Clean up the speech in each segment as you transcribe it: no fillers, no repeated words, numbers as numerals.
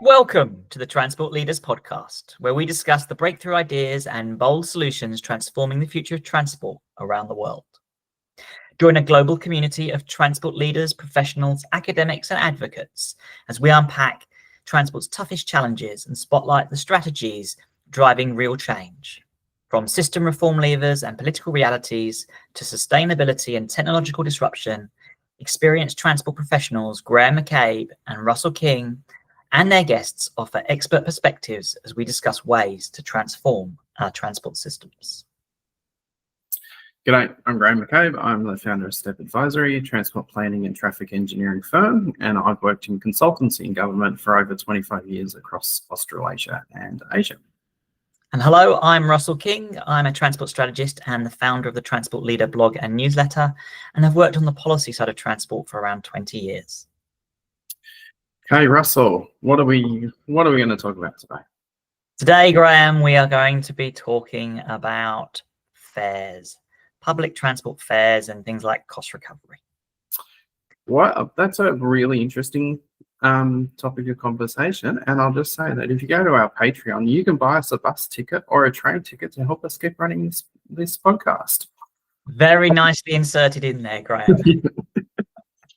Welcome to the Transport Leaders Podcast, where we discuss the breakthrough ideas and bold solutions transforming the future of transport around the world. Join a global community of transport leaders, professionals, academics, and advocates as we unpack transport's toughest challenges and spotlight the strategies driving real change. From system reform levers and political realities to sustainability and technological disruption, experienced transport professionals Graham McCabe and Russell King and their guests offer expert perspectives as we discuss ways to transform our transport systems. G'day, I'm Graham McCabe. I'm the founder of Step Advisory, a transport planning and traffic engineering firm, and I've worked in consultancy and government for over 25 years across Australasia and Asia. And hello, I'm Russell King. I'm a transport strategist and the founder of the Transport Leader blog and newsletter, and I've worked on the policy side of transport for around 20 years. Okay, Russell, what are we going to talk about today? Today, Graham, we are going to be talking about fares, public transport fares, and things like cost recovery. Well, that's a really interesting topic of conversation, and I'll just say that if you go to our Patreon, you can buy us a bus ticket or a train ticket to help us keep running this podcast. Very nicely inserted in there, Graham.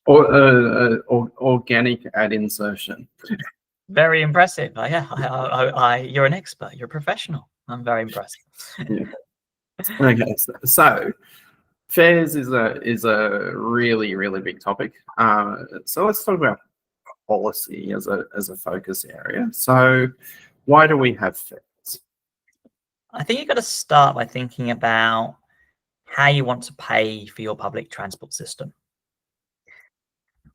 Or organic ad insertion. Very impressive. You're an expert. You're a professional. I'm very impressed. Yeah. Okay, so fares is a really, really big topic. So let's talk about policy as a focus area. So why do we have fares? I think you've got to start by thinking about how you want to pay for your public transport system.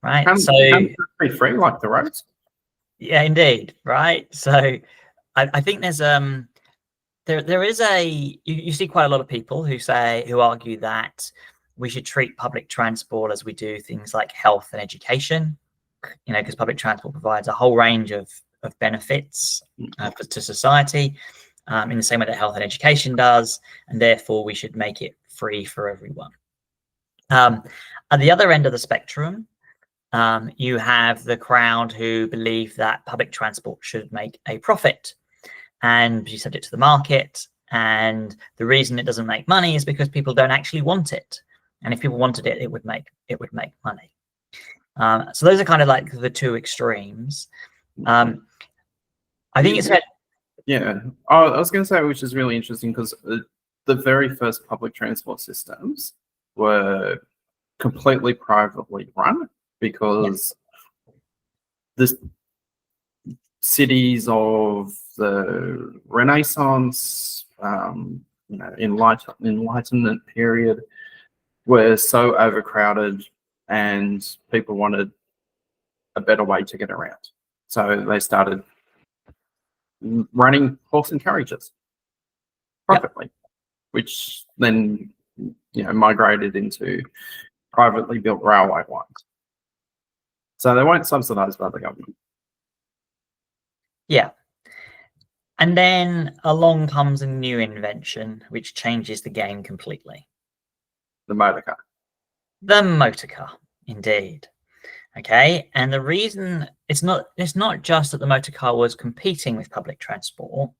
Right. Can it be free like the roads? Yeah, indeed. Right. So I think there's there is you see quite a lot of people who argue that we should treat public transport as we do things like health and education, because public transport provides a whole range of benefits to society in the same way that health and education does, and therefore we should make it free for everyone. At the other end of the spectrum, you have the crowd who believe that public transport should make a profit and be subject to the market. And the reason it doesn't make money is because people don't actually want it. And if people wanted it, it would make money. So those are kind of like the two extremes. I think it's yeah. I was going to say, which is really interesting, because the very first public transport systems were completely privately run, because the cities of the Renaissance, Enlightenment period, were so overcrowded, and people wanted a better way to get around. So they started running horse and carriages privately, which then migrated into privately built railway lines. So they weren't subsidised by the government. Yeah. And then along comes a new invention which changes the game completely. The motor car. The motor car, indeed. Okay. And the reason it's not just that the motor car was competing with public transport.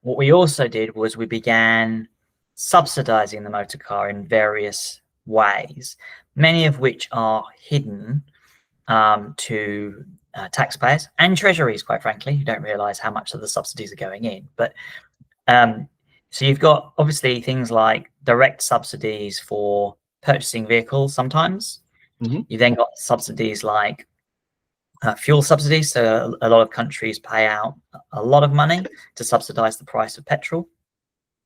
What we also did was we began subsidizing the motor car in various ways, many of which are hidden to taxpayers and treasuries, quite frankly, who don't realize how much of the subsidies are going in. But so you've got obviously things like direct subsidies for purchasing vehicles sometimes. Mm-hmm. You then got subsidies like fuel subsidies. So a lot of countries pay out a lot of money to subsidize the price of petrol.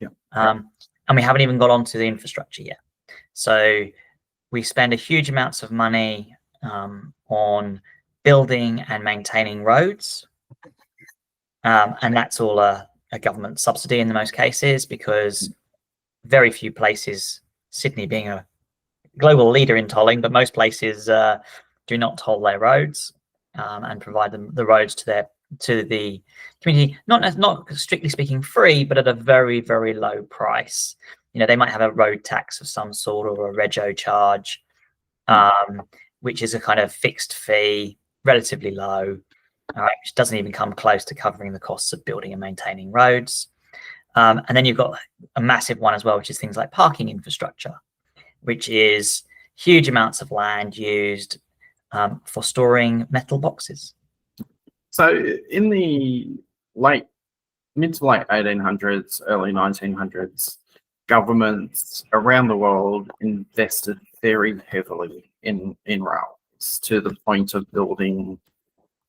Yeah. And we haven't even got onto the infrastructure yet. So we spend a huge amounts of money on building and maintaining roads. And that's all a government subsidy in the most cases, because very few places, Sydney being a global leader in tolling, but most places do not toll their roads and provide them the roads to the community, not strictly speaking free, but at a very, very low price. They might have a road tax of some sort or a rego charge, which is a kind of fixed fee, relatively low, all right, which doesn't even come close to covering the costs of building and maintaining roads. And then you've got a massive one as well, which is things like parking infrastructure, which is huge amounts of land used for storing metal boxes. So in the mid to late 1800s, early 1900s, governments around the world invested very heavily in railways, to the point of building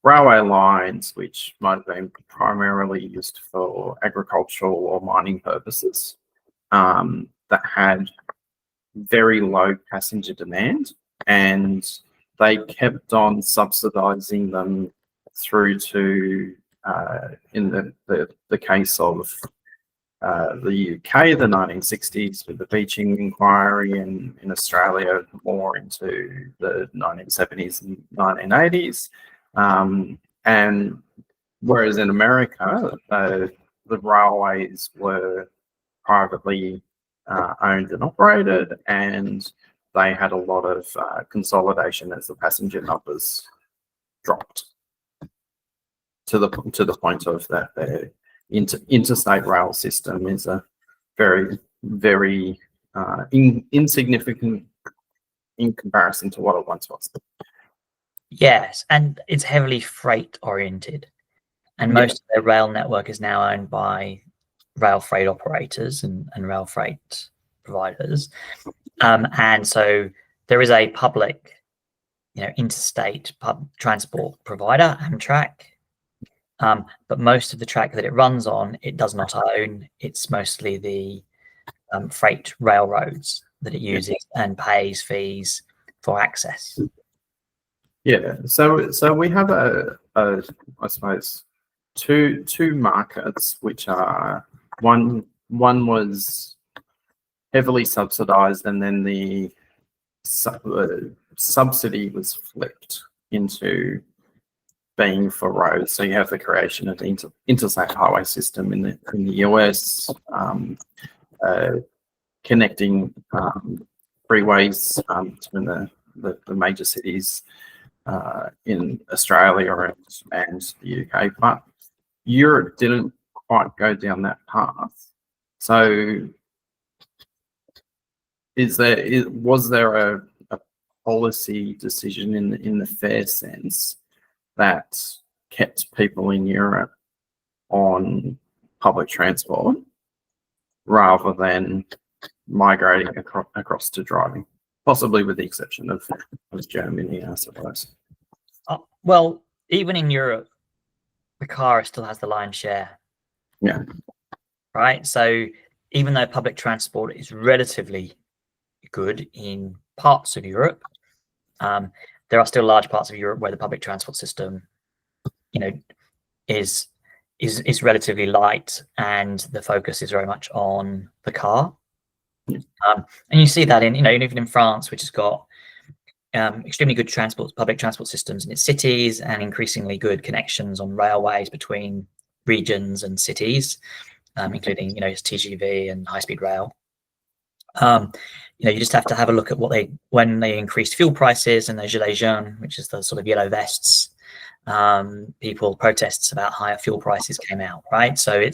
railway lines, which might have been primarily used for agricultural or mining purposes, that had very low passenger demand, and they kept on subsidizing them through to, in the case of the UK, the 1960s, with the Beeching inquiry, and in Australia more into the 1970s and 1980s. And whereas in America, the railways were privately owned and operated, and they had a lot of consolidation as the passenger numbers dropped, to the point of that their interstate rail system is a very, very insignificant in comparison to what it once was. Yes, and it's heavily freight oriented, and most of their rail network is now owned by rail freight operators and rail freight providers, and so there is a public, interstate transport provider, Amtrak, but most of the track that it runs on, it does not own. It's mostly the freight railroads that it uses and pays fees for access. Yeah, so we have I suppose two markets, which are one was heavily subsidized, and then the subsidy was flipped into being for roads. So you have the creation of the interstate highway system in the US, connecting freeways between the major cities in Australia and the UK, but Europe didn't quite go down that path. So was there a policy decision in the fair sense that kept people in Europe on public transport rather than migrating across to driving? Possibly with the exception of Germany, I suppose. Well, even in Europe, the car still has the lion's share. Yeah. Right. So even though public transport is relatively good in parts of Europe, there are still large parts of Europe where the public transport system, is relatively light, and the focus is very much on the car. And you see that in, even in France, which has got extremely good public transport systems in its cities, and increasingly good connections on railways between regions and cities, including, TGV and high-speed rail. You just have to have a look at when they increased fuel prices, and the gilets jaunes, which is the sort of yellow vests, protests about higher fuel prices came out, right? So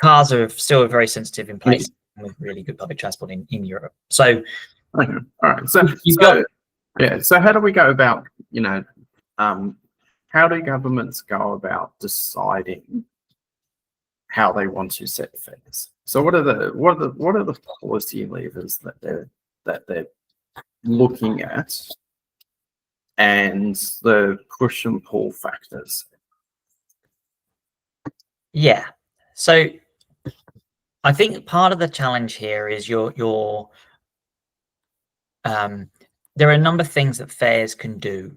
cars are still very sensitive in places with really good public transport in Europe. So, okay. All right. So how do we go about, how do governments go about deciding how they want to set fares? So what are the policy levers that they're looking at, and the push and pull factors? Yeah. So I think part of the challenge here is there are a number of things that fares can do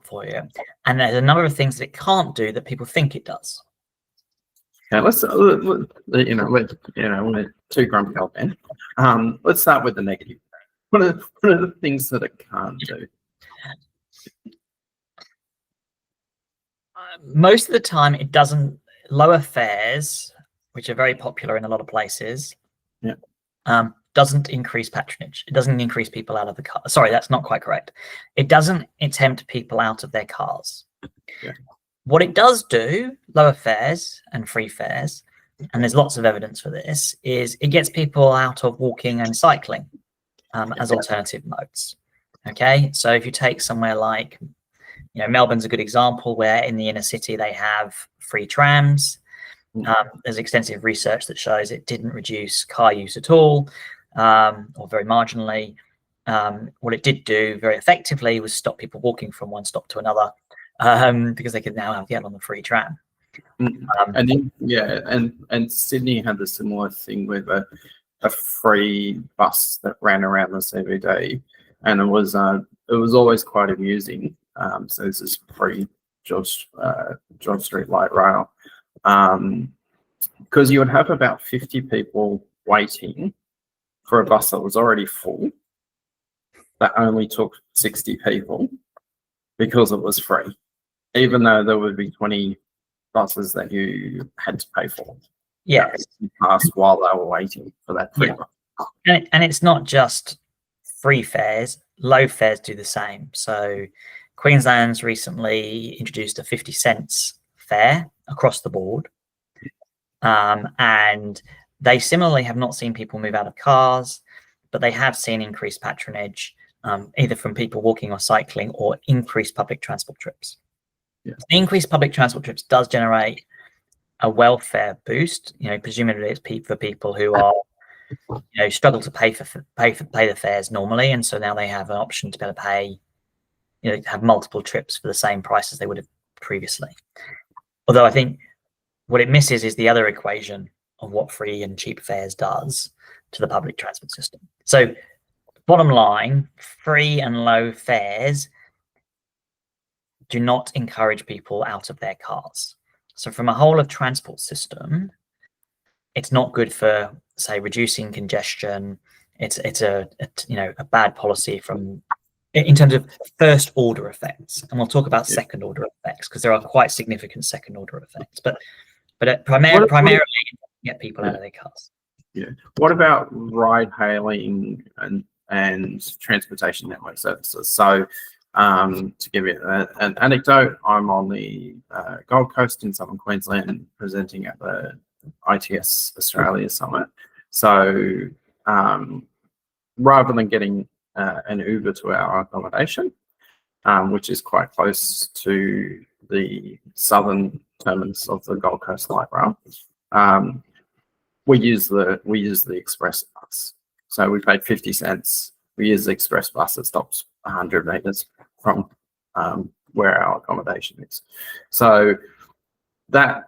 for you, and there's a number of things that it can't do that people think it does. Okay, we're too grumpy old men. Let's start with the negative. What are the things that it can't do? Most of the time, it doesn't. Lower fares, which are very popular in a lot of places, doesn't increase patronage. It doesn't increase people out of the car. Sorry, that's not quite correct. It doesn't tempt people out of their cars. Yeah. What it does do, lower fares and free fares, and there's lots of evidence for this, is it gets people out of walking and cycling as alternative modes. Okay, so if you take somewhere like, Melbourne's a good example, where in the inner city they have free trams. There's extensive research that shows it didn't reduce car use at all, or very marginally. What it did do very effectively was stop people walking from one stop to another, because they could now get on the free tram. And Sydney had a similar thing with a free bus that ran around the CBD, and it was always quite amusing. So this is free George Street Light Rail, because you would have about 50 people waiting for a bus that was already full, that only took 60 people because it was free, even though there would be 20 buses that you had to pay for. Yeah, passed while they were waiting for that free bus. And it's not just free fares, low fares do the same. So Queensland's recently introduced a 50 cents fare across the board, and they similarly have not seen people move out of cars, but they have seen increased patronage, either from people walking or cycling, or increased public transport trips. Yeah. The increased public transport trips does generate a welfare boost. Presumably it's for people who are, struggle to pay the fares normally, and so now they have an option to be able to pay, have multiple trips for the same price as they would have previously. Although I think what it misses is the other equation of what free and cheap fares does to the public transport system. So bottom line, free and low fares do not encourage people out of their cars. So from a whole of transport system, it's not good for, say, reducing congestion. It's a bad policy in terms of first order effects, and we'll talk about second order effects, because there are quite significant second order effects. But primarily get people out of their cars. Yeah. What about ride hailing and transportation network services? So to give you an anecdote, I'm on the Gold Coast in southern Queensland presenting at the ITS Australia Summit. So rather than getting an Uber to our accommodation, which is quite close to the southern terminus of the Gold Coast Light Rail, we use the express bus. So we paid 50 cents. We use the express bus that stops 100 meters from where our accommodation is. So that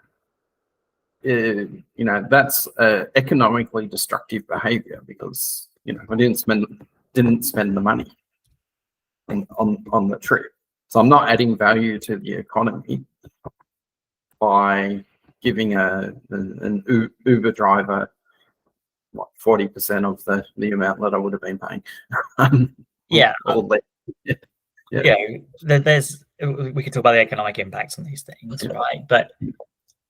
that's economically destructive behavior, because I didn't spend the money on the trip. So I'm not adding value to the economy by giving an Uber driver 40% of the amount that I would have been paying. We could talk about the economic impacts on these things, right? But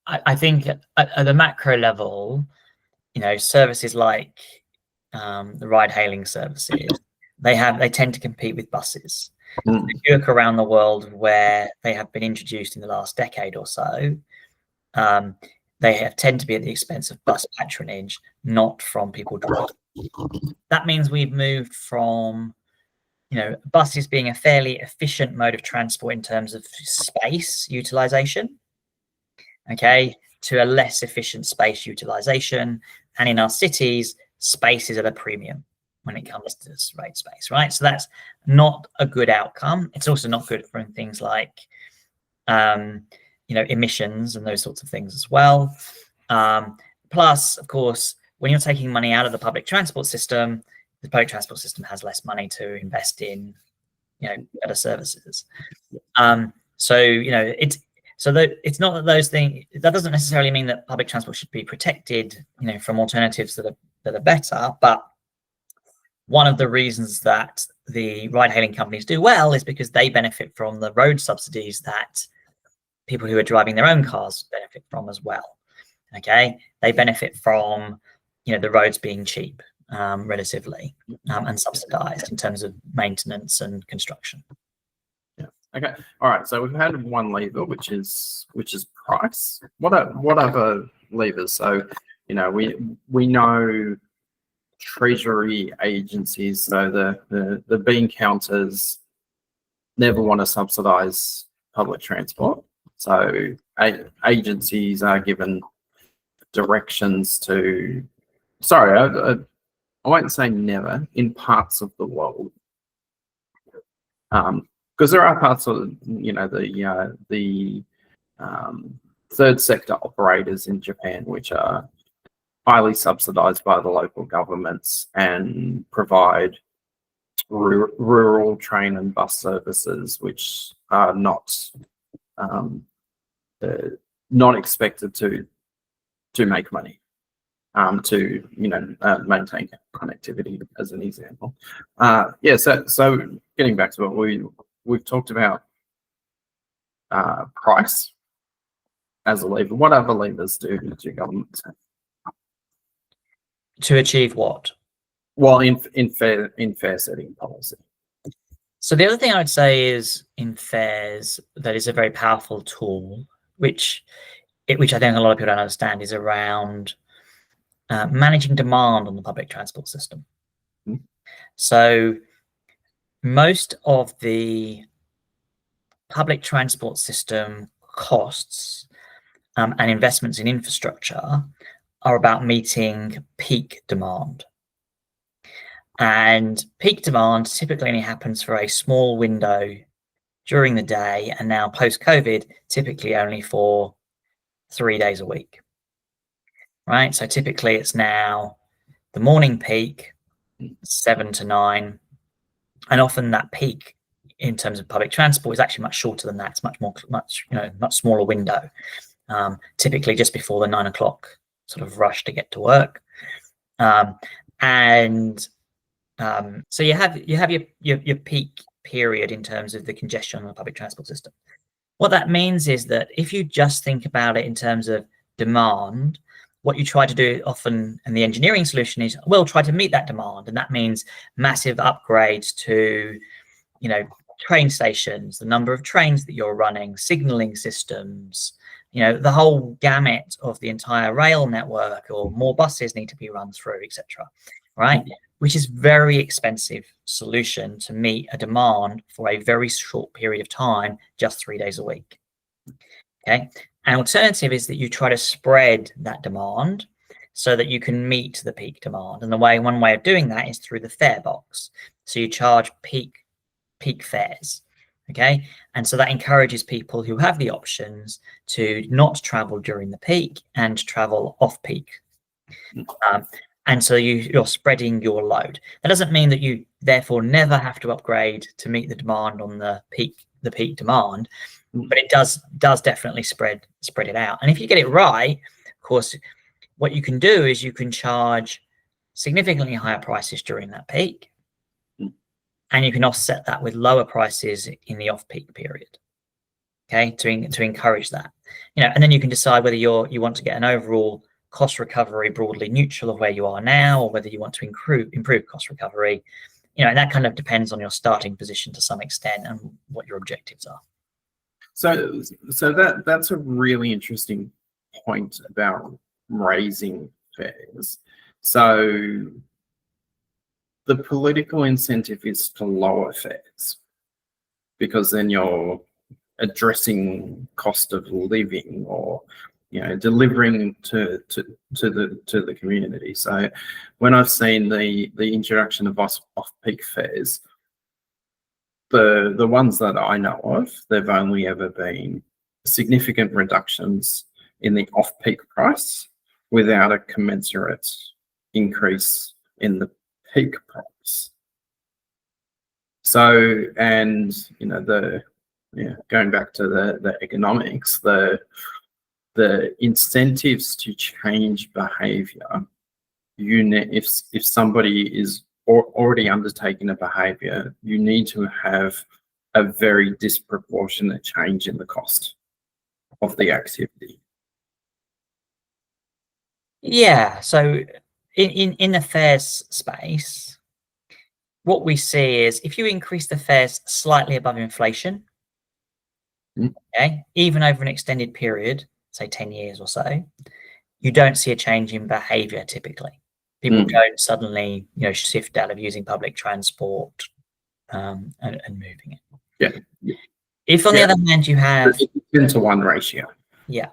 I think at the macro level, services like the ride-hailing services, they tend to compete with buses. If you look around the world where they have been introduced in the last decade or so, they have tend to be at the expense of bus patronage, not from people driving. That means we've moved from buses being a fairly efficient mode of transport in terms of space utilization, to a less efficient space utilization. And in our cities, space is at a premium when it comes to this rate space, right? So that's not a good outcome. It's also not good for things like, emissions and those sorts of things as well. Plus, of course, when you're taking money out of the public transport system, the public transport system has less money to invest in, better services. It's not that those things, that doesn't necessarily mean that public transport should be protected, from alternatives that are better. But one of the reasons that the ride-hailing companies do well is because they benefit from the road subsidies that people who are driving their own cars benefit from as well. They benefit from, the roads being cheap, relatively, and subsidised in terms of maintenance and construction. Yeah. Okay. All right. So we've had one lever, which is price. What other levers? So, we know treasury agencies, so the bean counters never want to subsidise public transport. So agencies are given directions to. Sorry, I won't say never. In parts of the world, because there are parts of the third sector operators in Japan which are highly subsidised by the local governments and provide rural train and bus services, which are not expected to make money, to maintain connectivity, as an example. So getting back to what we've talked about, price as a lever. What other levers do governments have? To achieve what? Well, in fare setting policy. So the other thing I would say is in fares, that is a very powerful tool, which I think a lot of people don't understand, is around managing demand on the public transport system. Mm-hmm. So most of the public transport system costs and investments in infrastructure are about meeting peak demand. And peak demand typically only happens for a small window during the day, and now post-COVID, typically only for 3 days a week, right? So typically it's now the morning peak, 7 to 9, and often that peak in terms of public transport is actually much shorter than that. It's much smaller window, typically just before the 9 o'clock sort of rush to get to work. So you have your peak period in terms of the congestion on the public transport system. What that means is that if you just think about it in terms of demand, what you try to do often, and the engineering solution is, we'll try to meet that demand, and that means massive upgrades to, train stations, the number of trains that you're running, signalling systems, the whole gamut of the entire rail network, or more buses need to be run through, etc. Right? Which is very expensive solution to meet a demand for a very short period of time, just 3 days a week. Okay. An alternative is that you try to spread that demand so that you can meet the peak demand. And one way of doing that is through the fare box. So you charge peak fares. Okay. And so that encourages people who have the options to not travel during the peak and travel off peak. And so you're spreading your load. That doesn't mean that you therefore never have to upgrade to meet the demand on the peak demand, but it does definitely spread it out. And if you get it right, of course, what you can do is you can charge significantly higher prices during that peak, and you can offset that with lower prices in the off-peak period. Okay, to encourage that, and then you can decide whether you want to get an overall cost recovery broadly neutral of where you are now, or whether you want to improve cost recovery, and that kind of depends on your starting position to some extent and what your objectives are. So that's a really interesting point about raising fares. So the political incentive is to lower fares, because then you're addressing cost of living, or delivering to the community. So when I've seen the introduction of off-peak fares, the ones that I know of, there've only ever been significant reductions in the off-peak price without a commensurate increase in the peak price. So, and going back to the economics, the incentives to change behavior, if somebody is already undertaking a behavior, you need to have a very disproportionate change in the cost of the activity. Yeah, so in the fares space, what we see is if you increase the fares slightly above inflation, okay, even over an extended period, say 10 years or so, you don't see a change in behavior typically. People don't suddenly, shift out of using public transport and moving it. Yeah. If on the other hand you have 10-to-1 ratio. Yeah.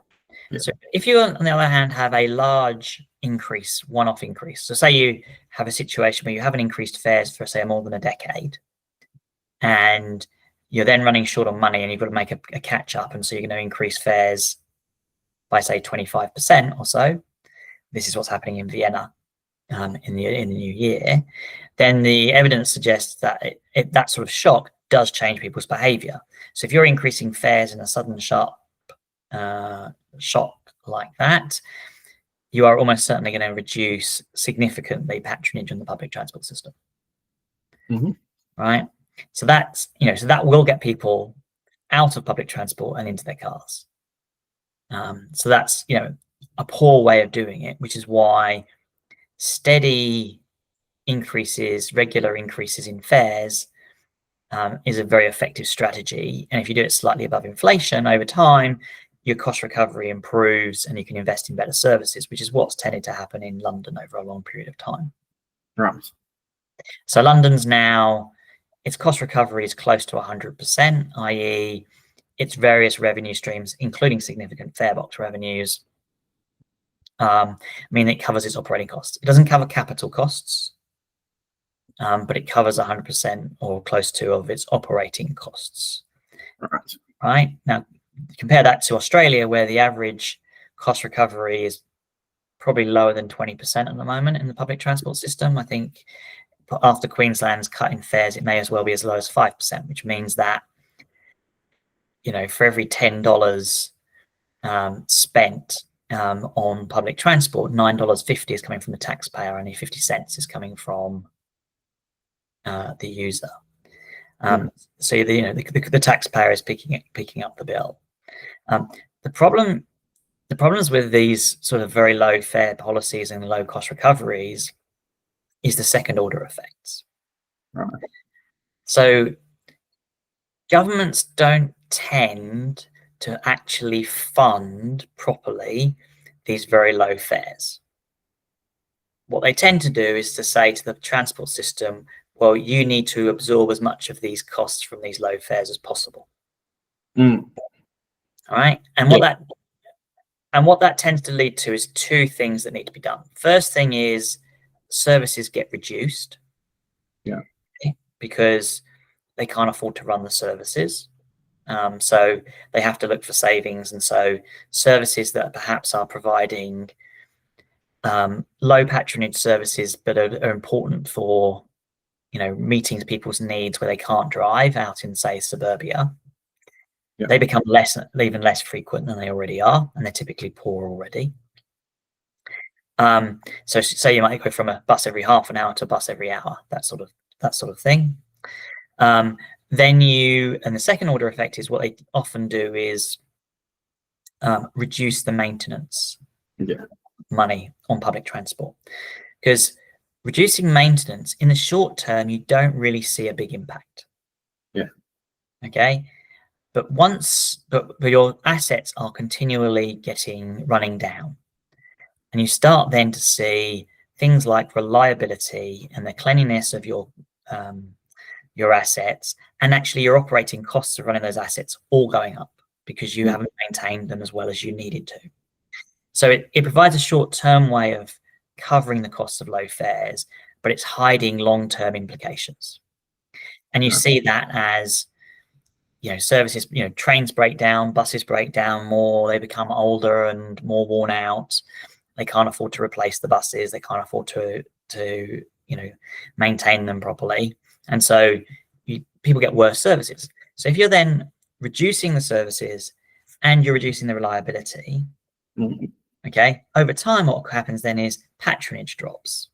So if you, on the other hand, have a large increase, one-off increase, so say you have a situation where you haven't increased fares for, say, more than a decade, and you're then running short on money and you've got to make a catch-up, and so you're going to increase fares by, say, 25% or so. This is what's happening in Vienna in the new year. Then the evidence suggests that that sort of shock does change people's behaviour. So if you're increasing fares in a sudden sharp shock like that, you are almost certainly going to reduce significantly patronage on the public transport system. Right? So that's, so that will get people out of public transport and into their cars. So that's, a poor way of doing it, which is why steady increases, regular increases in fares is a very effective strategy. And if you do it slightly above inflation over time, your cost recovery improves and you can invest in better services, which is what's tended to happen in London over a long period of time. Right. So London's now, its cost recovery is close to 100%, i.e. its various revenue streams, including significant fare box revenues, mean it covers its operating costs. It doesn't cover capital costs, but it covers 100% or close to of its operating costs. Right. Now, compare that to Australia, where the average cost recovery is probably lower than 20% at the moment in the public transport system. I think after Queensland's cut in fares, it may as well be as low as 5%, which means that, for every $10 spent on public transport, $9.50 is coming from the taxpayer, only 50 cents is coming from the user. So the taxpayer is picking up the bill. The problems with these sort of very low fare policies and low cost recoveries is the second order effects. Right. So governments don't tend to actually fund properly these very low fares. What they tend to do is to say to the transport system, well, you need to absorb as much of these costs from these low fares as possible. All right. And what that tends to lead to is two things that need to be done. First thing is services get reduced. Yeah. Because they can't afford to run the services. So they have to look for savings. And so services that perhaps are providing low patronage services, but are important for, meeting people's needs where they can't drive out in, say, suburbia, they become even less frequent than they already are, and they're typically poor already. So say you might go from a bus every half an hour to a bus every hour, that sort of thing. And the second order effect is what they often do is reduce the maintenance money on public transport, because reducing maintenance in the short term, you don't really see a big impact. Okay. But your assets are continually running down, and you start then to see things like reliability and the cleanliness of your assets, and actually your operating costs of running those assets all going up because you haven't maintained them as well as you needed to. So it provides a short-term way of covering the costs of low fares, but it's hiding long-term implications. And you see that as services, trains break down, buses break down more, they become older and more worn out. They can't afford to replace the buses. They can't afford to maintain them properly. And so people get worse services. So if you're then reducing the services and you're reducing the reliability, okay, over time, what happens then is patronage drops.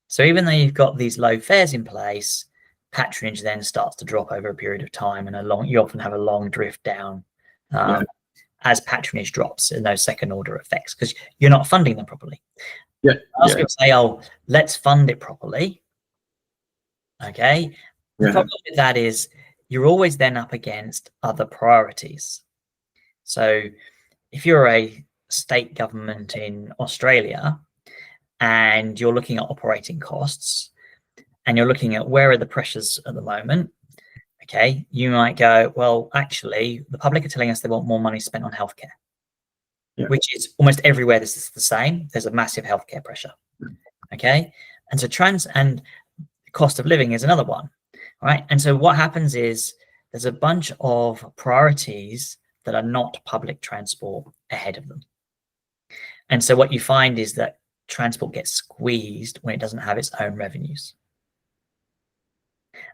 So even though you've got these low fares in place, patronage then starts to drop over a period of time, and you often have a long drift down as patronage drops in those second order effects because you're not funding them properly. Yeah. Ask people say, oh, let's fund it properly. Okay. The problem with that is you're always then up against other priorities. So if you're a state government in Australia and you're looking at operating costs and you're looking at where are the pressures at the moment, okay, you might go, well, actually, the public are telling us they want more money spent on healthcare, which is almost everywhere. This is the same. There's a massive healthcare pressure. Okay. And so and cost of living is another one, right? And so what happens is there's a bunch of priorities that are not public transport ahead of them. And so what you find is that transport gets squeezed when it doesn't have its own revenues.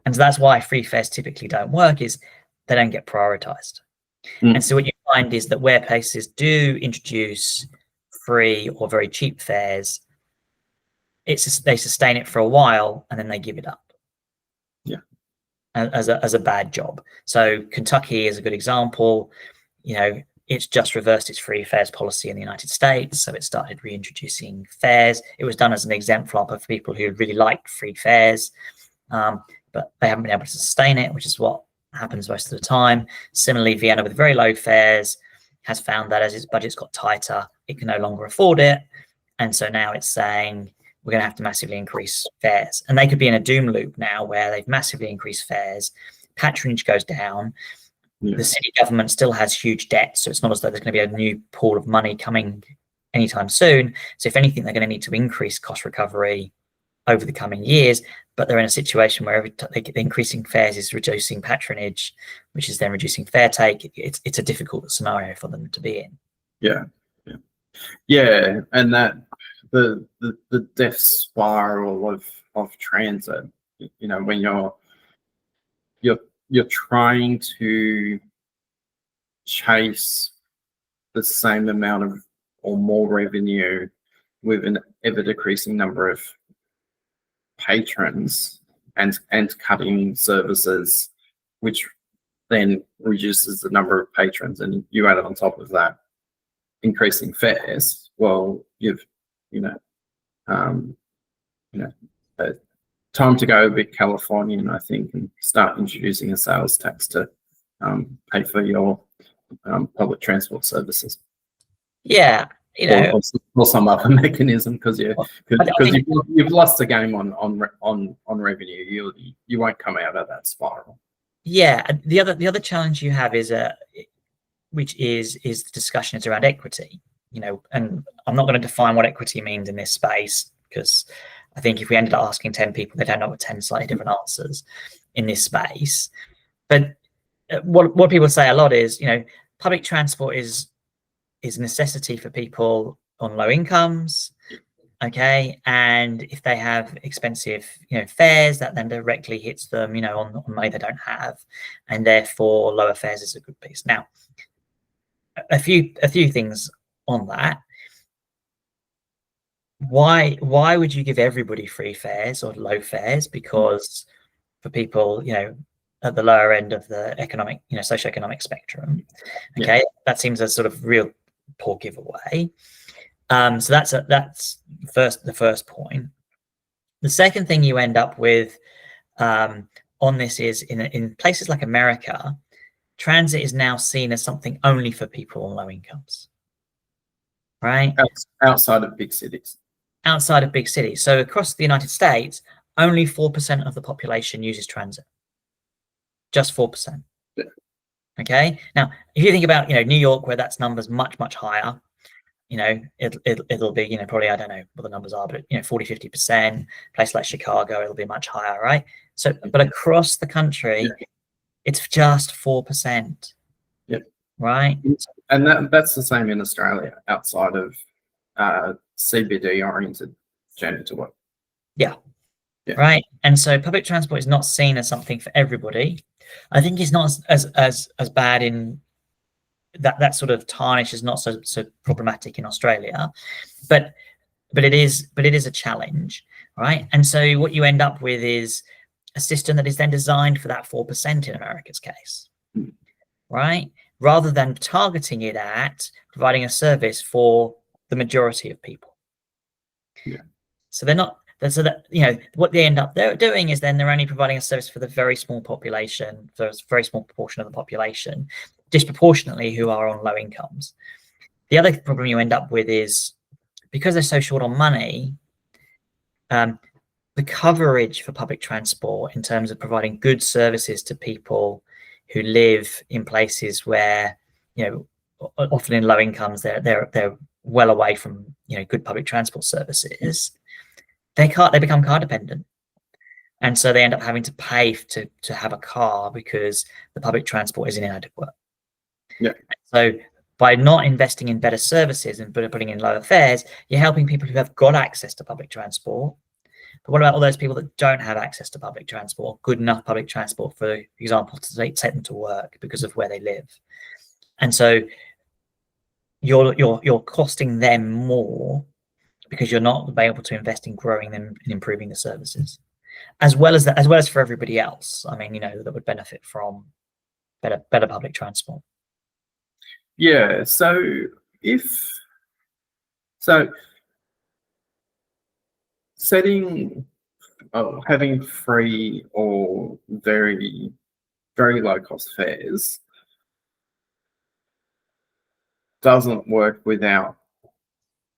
And so that's why free fares typically don't work, is they don't get prioritized. And so what you find is that where places do introduce free or very cheap fares, they sustain it for a while and then they give it up. Yeah. As a bad job. So Kentucky is a good example. You know, it's just reversed its free fares policy in the United States. So it started reintroducing fares. It was done as an exemplar for people who really liked free fares, but they haven't been able to sustain it, which is what happens most of the time. Similarly, Vienna, with very low fares, has found that as its budget's got tighter, it can no longer afford it. And so now it's saying, we're going to have to massively increase fares. And they could be in a doom loop now where they've massively increased fares, patronage goes down, the city government still has huge debt, so it's not as though there's going to be a new pool of money coming anytime soon. So if anything, they're going to need to increase cost recovery over the coming years, but they're in a situation where increasing fares is reducing patronage, which is then reducing fare take. It's a difficult scenario for them to be in. Yeah, and that the death spiral of transit. You know, when you're trying to chase the same amount of or more revenue with an ever decreasing number of patrons and cutting services, which then reduces the number of patrons, and you add it on top of that increasing fares. Well, you've time to go a bit Californian, I think, and start introducing a sales tax to pay for your public transport services. Yeah, you know, or some other mechanism, because you've lost the game on revenue. You won't come out of that spiral. Yeah, the other challenge you have is which is the discussion is around equity. You know, and I'm not going to define what equity means in this space, because I think if we ended up asking 10 people, they don't know what 10 slightly different answers in this space. But what people say a lot is, you know, public transport is a necessity for people on low incomes, okay, and if they have expensive, you know, fares, that then directly hits them, you know, on money they don't have, and therefore lower fares is a good piece. Now, a few things on that. Why would you give everybody free fares or low fares? Because for people, you know, at the lower end of the economic, you know, socioeconomic spectrum, okay, that seems a sort of real poor giveaway. So that's the first point. The second thing you end up with on this is in places like America, transit is now seen as something only for people on low incomes, right? Outside of big cities. Outside of big cities. So across the United States, only 4% of the population uses transit. Just 4%. Yeah. Okay. Now, if you think about, you know, New York, where that's numbers much higher, you know, it'll be, you know, probably, I don't know what the numbers are, but, you know, 40-50%. Place like Chicago, it'll be much higher, right? So, but across the country, it's just 4%. Yep. Right. And that's the same in Australia, outside of CBD oriented journey to work. Yeah. Right. And so public transport is not seen as something for everybody. I think it's not as bad in that sort of tarnish is not so problematic in Australia, but it is a challenge, right? And so what you end up with is a system that is then designed for that 4% in America's case, right? Rather than targeting it at providing a service for the majority of people. Yeah. So they're not. So that, you know, what they end up doing is then they're only providing a service for the very small population, for a very small proportion of the population, disproportionately who are on low incomes. The other problem you end up with is, because they're so short on money, the coverage for public transport in terms of providing good services to people who live in places where, you know, often in low incomes, they're well away from, you know, good public transport services. They become car dependent, and so they end up having to pay to have a car because the public transport is inadequate. Yeah. So by not investing in better services and putting in lower fares, you're helping people who have got access to public transport. But what about all those people that don't have access to public transport, good enough public transport, for example, to take them to work because of where they live? And so you're costing them more because you're not able to invest in growing them and improving the services, as well as for everybody else. I mean, you know, that would benefit from better public transport. Yeah. So having free or very, very low cost fares doesn't work without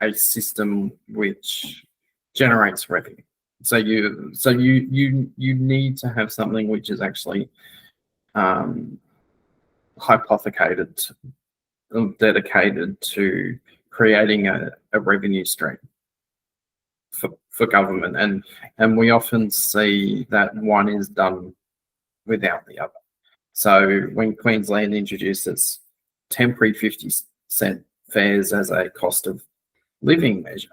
a system which generates revenue. So you need to have something which is actually hypothecated, dedicated to creating a revenue stream for government, and we often see that one is done without the other. So when Queensland introduced its temporary 50-cent fares as a cost of living measure,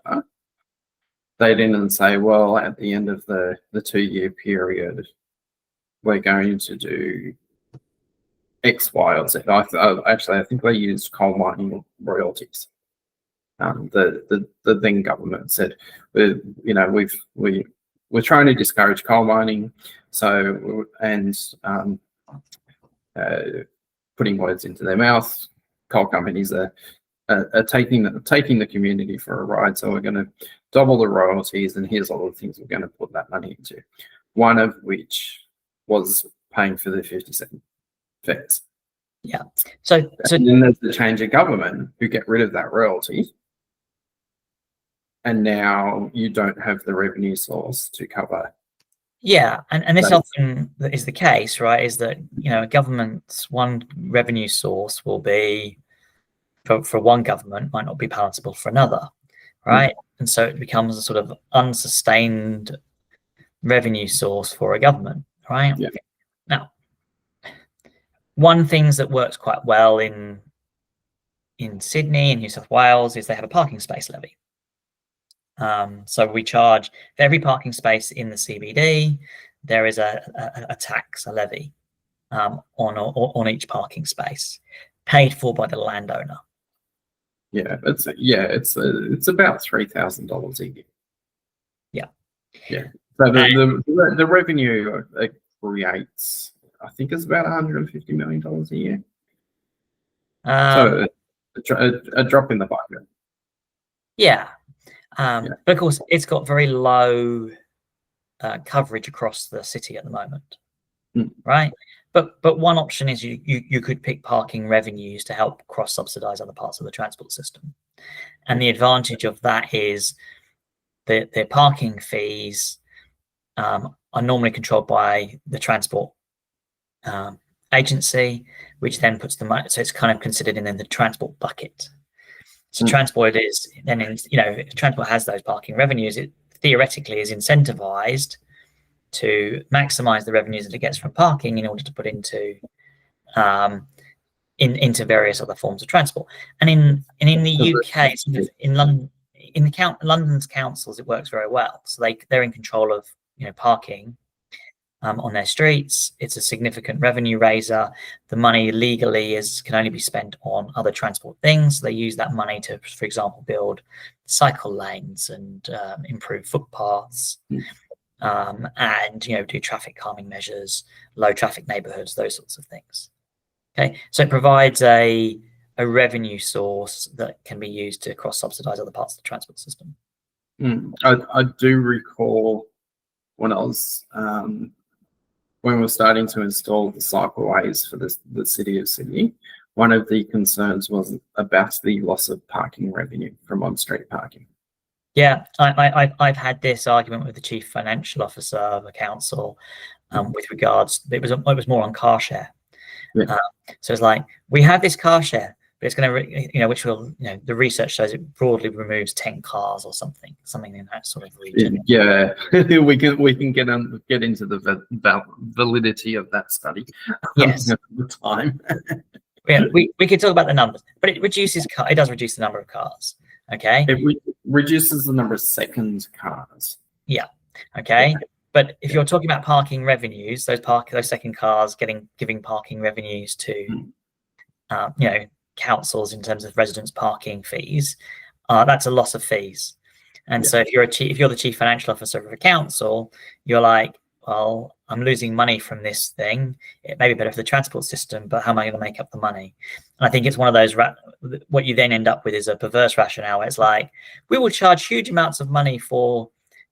they didn't say, well, at the end of the 2-year period, we're going to do X, Y, or Z. Actually, I think they used coal mining royalties. The then government said, we're trying to discourage coal mining, so putting words into their mouth, coal companies are taking the community for a ride, so we're going to double the royalties, and here's all the things we're going to put that money into. One of which was paying for the 50-cent fares. Yeah. So and then there's the change of government who get rid of that royalty, and now you don't have the revenue source to cover. Yeah, and this often is the case, right? Is that, you know, a government's one revenue source will be for one government might not be palatable for another, right? And so it becomes a sort of unsustained revenue source for a government, right? Yeah. Now, one thing that works quite well in Sydney and New South Wales is they have a parking space levy. So we charge for every parking space in the CBD, there is a tax, a levy on each parking space, paid for by the landowner. Yeah, it's about $3,000 a year. Yeah. Yeah. So the revenue it creates, I think, is about $150 million a year. So a drop in the bucket. Yeah. But of course, it's got very low coverage across the city at the moment, right? But one option is you could pick parking revenues to help cross-subsidise other parts of the transport system, and the advantage of that is that their parking fees are normally controlled by the transport agency, which then puts the money. So it's kind of considered in the transport bucket. So transport is then, if transport has those parking revenues, it theoretically is incentivized to maximize the revenues that it gets from parking in order to put into various other forms of transport. And in the UK, in London, London's councils, it works very well. So they're in control of parking on their streets. It's a significant revenue raiser. The money legally can only be spent on other transport things. They use that money to, for example, build cycle lanes and improve footpaths, and do traffic calming measures, low traffic neighborhoods, those sorts of things. Okay, so it provides a revenue source that can be used to cross-subsidize other parts of the transport system. I do recall when I was when we were starting to install the cycleways for the city of Sydney. One of the concerns was about the loss of parking revenue from on-street parking. Yeah, I've had this argument with the chief financial officer of the council with regards. It was more on car share. Yeah. So it's like, we have this car share, but it's going to, which will, the research shows it broadly removes 10 cars or something in that sort of region. Yeah, we can get into the validity of that study. Yes, at the time. Yeah, we could talk about the numbers, but it does reduce the number of cars. Okay, it reduces the number of second cars. Yeah. Okay. But if you're talking about parking revenues, those second cars giving parking revenues to councils in terms of residents' parking fees, that's a loss of fees. And so if you're the chief financial officer of a council, you're like, well, I'm losing money from this thing. It may be better for the transport system, but how am I going to make up the money? And I think it's one of those, what you then end up with is a perverse rationale. It's like, we will charge huge amounts of money for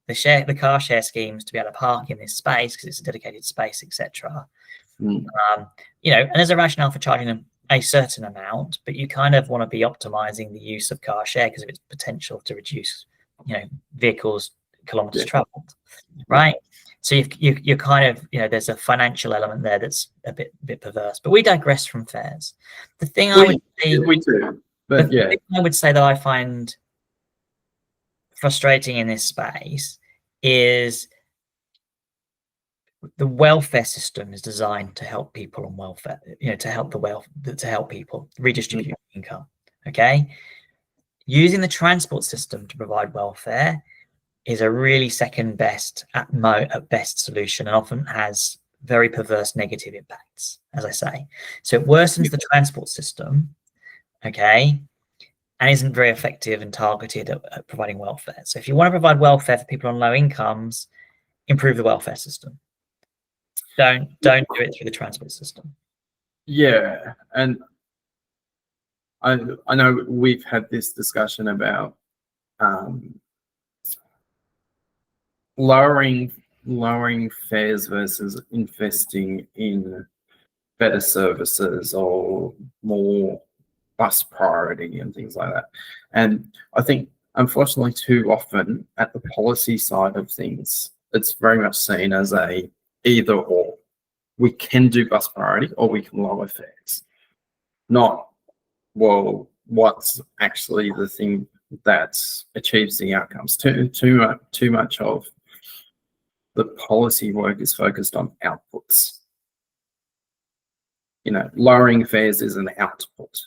the car share schemes to be able to park in this space because it's a dedicated space, etc. And there's a rationale for charging them a certain amount, but you kind of want to be optimizing the use of car share because of its potential to reduce, vehicles kilometers traveled, right? So you're kind of, there's a financial element there that's a bit perverse. But we digress from fares. The thing I would say that I find frustrating in this space is the welfare system is designed to help people on welfare, to help people redistribute income. Okay, using the transport system to provide welfare is a really second best at best solution, and often has very perverse negative impacts, as I say. So it worsens the transport system, okay, and isn't very effective and targeted at providing welfare. So if you want to provide welfare for people on low incomes, improve the welfare system. Don't do it through the transport system. Yeah, and I know we've had this discussion about lowering fares versus investing in better services or more bus priority and things like that. And I think, unfortunately, too often at the policy side of things, it's very much seen as a either or. We can do bus priority or we can lower fares. Not, well, what's actually the thing that achieves the outcomes. Too much of the policy work is focused on outputs. Lowering fares is an output.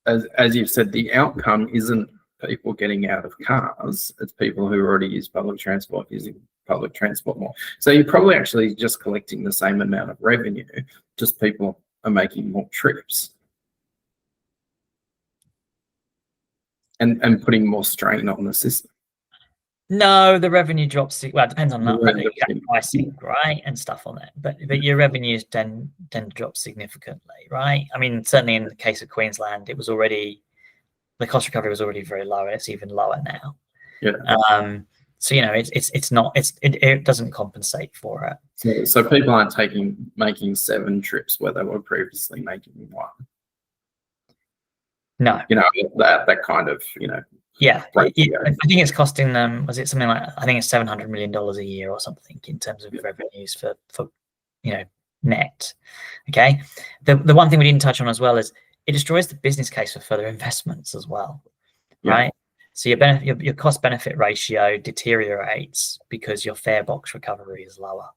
As you've said, the outcome isn't people getting out of cars. It's people who already use public transport using public transport more. So you're probably actually just collecting the same amount of revenue, just people are making more trips and putting more strain on the system. No, the revenue drops. Well, it depends on pricing, right, and stuff on that. But your revenues tend to drop significantly, right? I mean, certainly in the case of Queensland, it was already, the cost recovery was already very low, and it's even lower now. Yeah. So it doesn't compensate for it. So people aren't making 7 trips where they were previously making 1. No. That kind of Yeah, I think it's costing them. Was it something like, I think it's $700 million a year or something in terms of revenues for net. Okay, the one thing we didn't touch on as well is it destroys the business case for further investments as well, right? So your cost benefit ratio deteriorates because your fare box recovery is lower.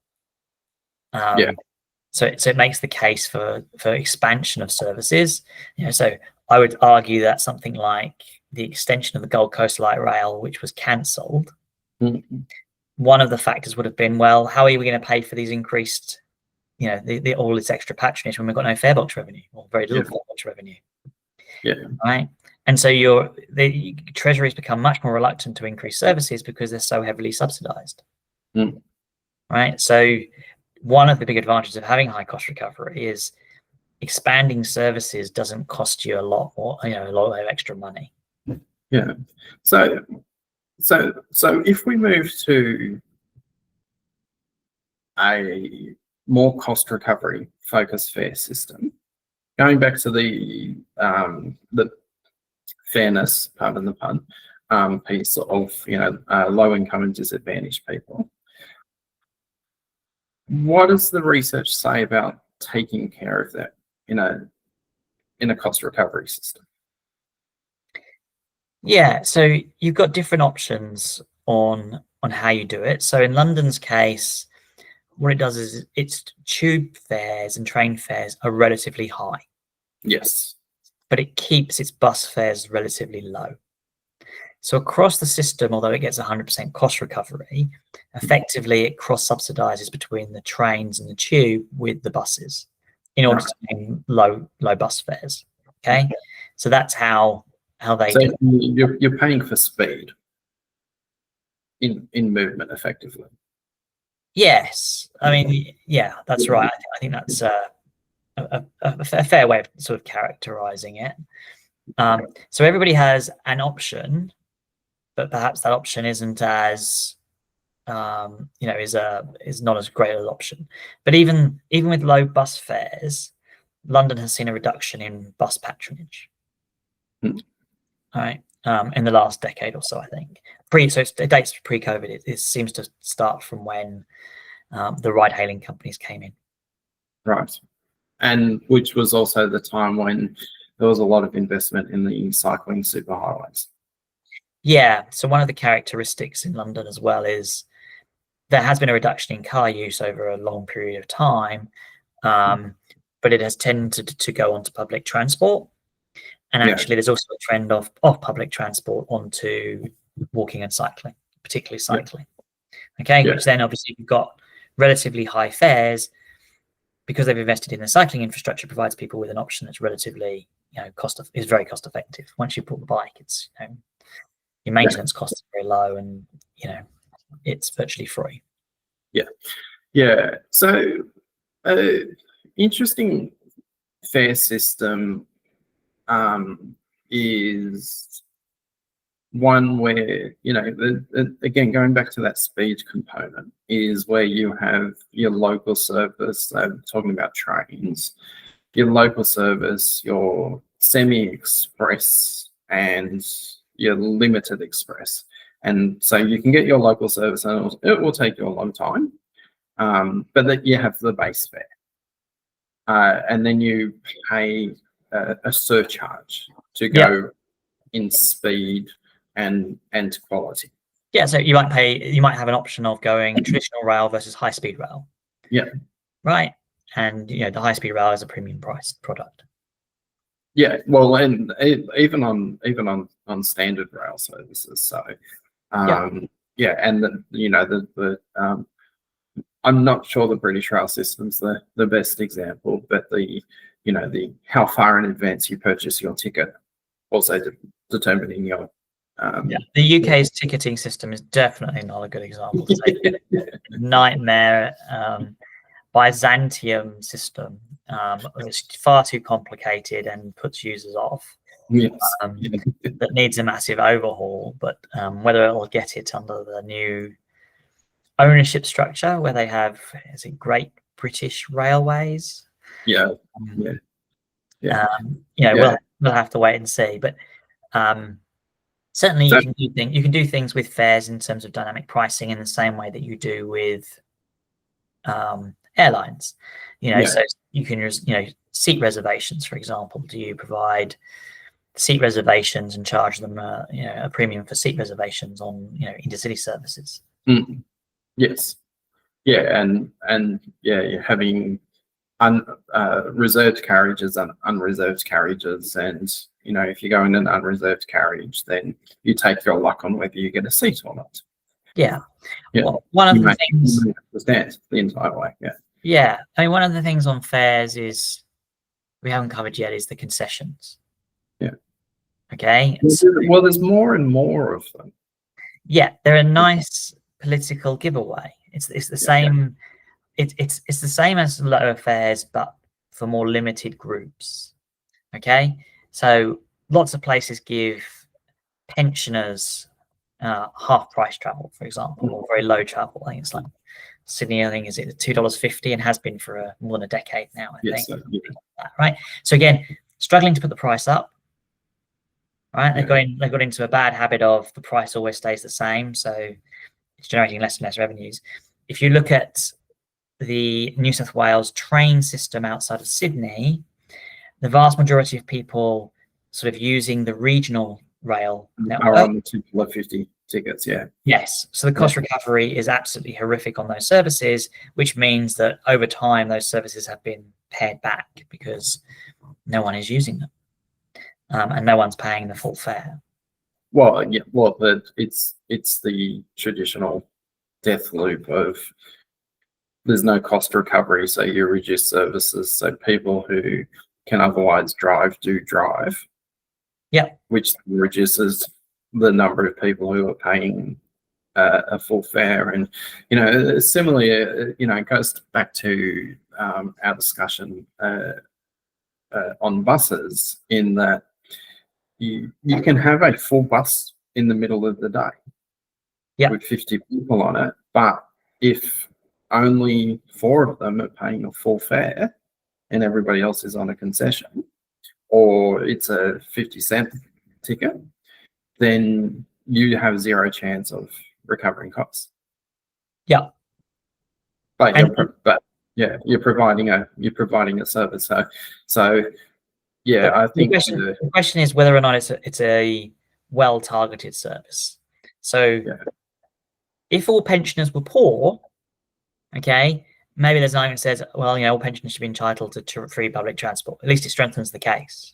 So it makes the case for expansion of services. So I would argue that something like the extension of the Gold Coast Light Rail, which was cancelled, one of the factors would have been, well, how are we going to pay for these increased, all this extra patronage when we've got no fare box revenue or very little fare box revenue? Yeah. Right. And so the treasuries become much more reluctant to increase services because they're so heavily subsidised. Right. So one of the big advantages of having high cost recovery is expanding services doesn't cost you a lot more, a lot of extra money. Yeah. So if we move to a more cost recovery focused fare system, going back to the fairness, pardon the pun, piece of low income and disadvantaged people, what does the research say about taking care of that in a cost recovery system? Yeah, so you've got different options on how you do it. So in London's case, what it does is its tube fares and train fares are relatively high, Yes. but it keeps its bus fares relatively low. So across the system, although it gets 100% cost recovery, effectively it cross-subsidises between the trains and the tube with the buses in order to maintain low bus fares. Okay, so that's how they So do it. you're paying for speed in movement effectively. Yes, I mean, yeah, that's right. I think that's a fair way of sort of characterising it. So everybody has an option, but perhaps that option isn't as is not as great an option. But even with low bus fares, London has seen a reduction in bus patronage. Hmm. All right, in the last decade or so, I think. So it dates pre-COVID. It seems to start from when the ride-hailing companies came in. Right, and which was also the time when there was a lot of investment in the cycling superhighways. Yeah, so one of the characteristics in London as well is there has been a reduction in car use over a long period of time, but it has tended to go onto public transport. And actually, there's also a trend of public transport onto walking and cycling, particularly cycling. Okay, which then obviously you've got relatively high fares because they've invested in the cycling infrastructure, provides people with an option that's relatively, is very cost effective. Once you bought the bike, it's your maintenance costs are very low, and it's virtually free. Yeah. So, interesting fare system is one where again, going back to that speed component, is where you have your local service. Talking about trains, your local service, your semi-express, and your limited express. And so you can get your local service, and it will take you a long time, but then you have the base fare, and then you pay a surcharge to go in speed and quality. Yeah, so you might have an option of going traditional rail versus high speed rail. Yeah. Right. And the high speed rail is a premium priced product. Yeah, well, and even on standard rail services. So and the I'm not sure the British rail system's the best example, but the how far in advance you purchase your ticket also determining your the UK's ticketing system is definitely not a good example. Nightmare, Byzantium system. It's far too complicated and puts users off. Yes. That needs a massive overhaul, but whether it'll get it under the new ownership structure where they have, is it Great British Railways? We'll have to wait and see. But certainly you can do things with fares in terms of dynamic pricing in the same way that you do with airlines. So you can use seat reservations, for example. Do you provide seat reservations and charge them a premium for seat reservations on intercity services? Yes. And you're having reserved carriages and unreserved carriages, and if you go in an unreserved carriage, then you take your luck on whether you get a seat or not. Well, one of the things the entire way. I mean, one of the things on fares is we haven't covered yet is the concessions. Okay. Well, there's more and more of them. They're a nice political giveaway. It's the same. It's the same as lower fares, but for more limited groups. Okay, so lots of places give pensioners half price travel, for example, or very low travel. I think it's like Sydney, I think is it $2.50 and has been for more than a decade now, I think. Right. So again, struggling to put the price up. Right. They've got into a bad habit of the price always stays the same. So it's generating less and less revenues. If you look at the New South Wales train system outside of Sydney, the vast majority of people sort of using the regional rail network are on the $2.50 tickets. Yes. So the cost recovery is absolutely horrific on those services, which means that over time those services have been pared back because no one is using them, and no one's paying the full fare. Well, yeah. Well, it's the traditional death loop of there's no cost recovery, so you reduce services, so people who can otherwise drive do drive. Yeah. Which reduces the number of people who are paying a full fare. And, similarly, it goes back to our discussion on buses, in that you can have a full bus in the middle of the day with 50 people on it, but if only 4 of them are paying a full fare and everybody else is on a concession, or it's a 50-cent ticket, then you have zero chance of recovering costs. Yeah. But you're providing a service. So yeah, I think the question is whether or not it's a well-targeted service. So if all pensioners were poor, okay, maybe there's an argument that says, well, all pensioners should be entitled to free public transport. At least it strengthens the case.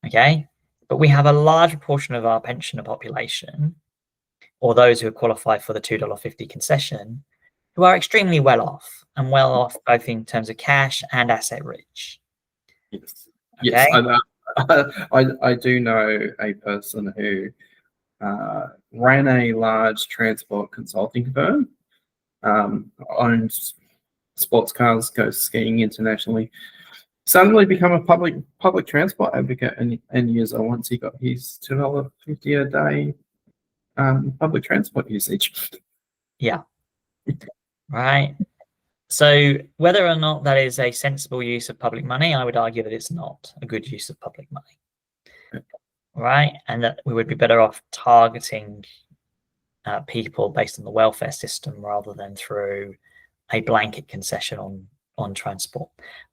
Okay, but we have a large proportion of our pensioner population, or those who qualify for the $2.50 concession, who are extremely well off, and well off both in terms of cash and asset rich. Yes. Okay? Yes, I do know a person who ran a large transport consulting firm, owns sports cars, goes skiing internationally, suddenly become a public transport advocate, and years on, once he got his $2.50 a day public transport usage. Yeah. Right. So whether or not that is a sensible use of public money, I would argue that it's not a good use of public money. Right. And that we would be better off targeting people based on the welfare system rather than through a blanket concession on transport.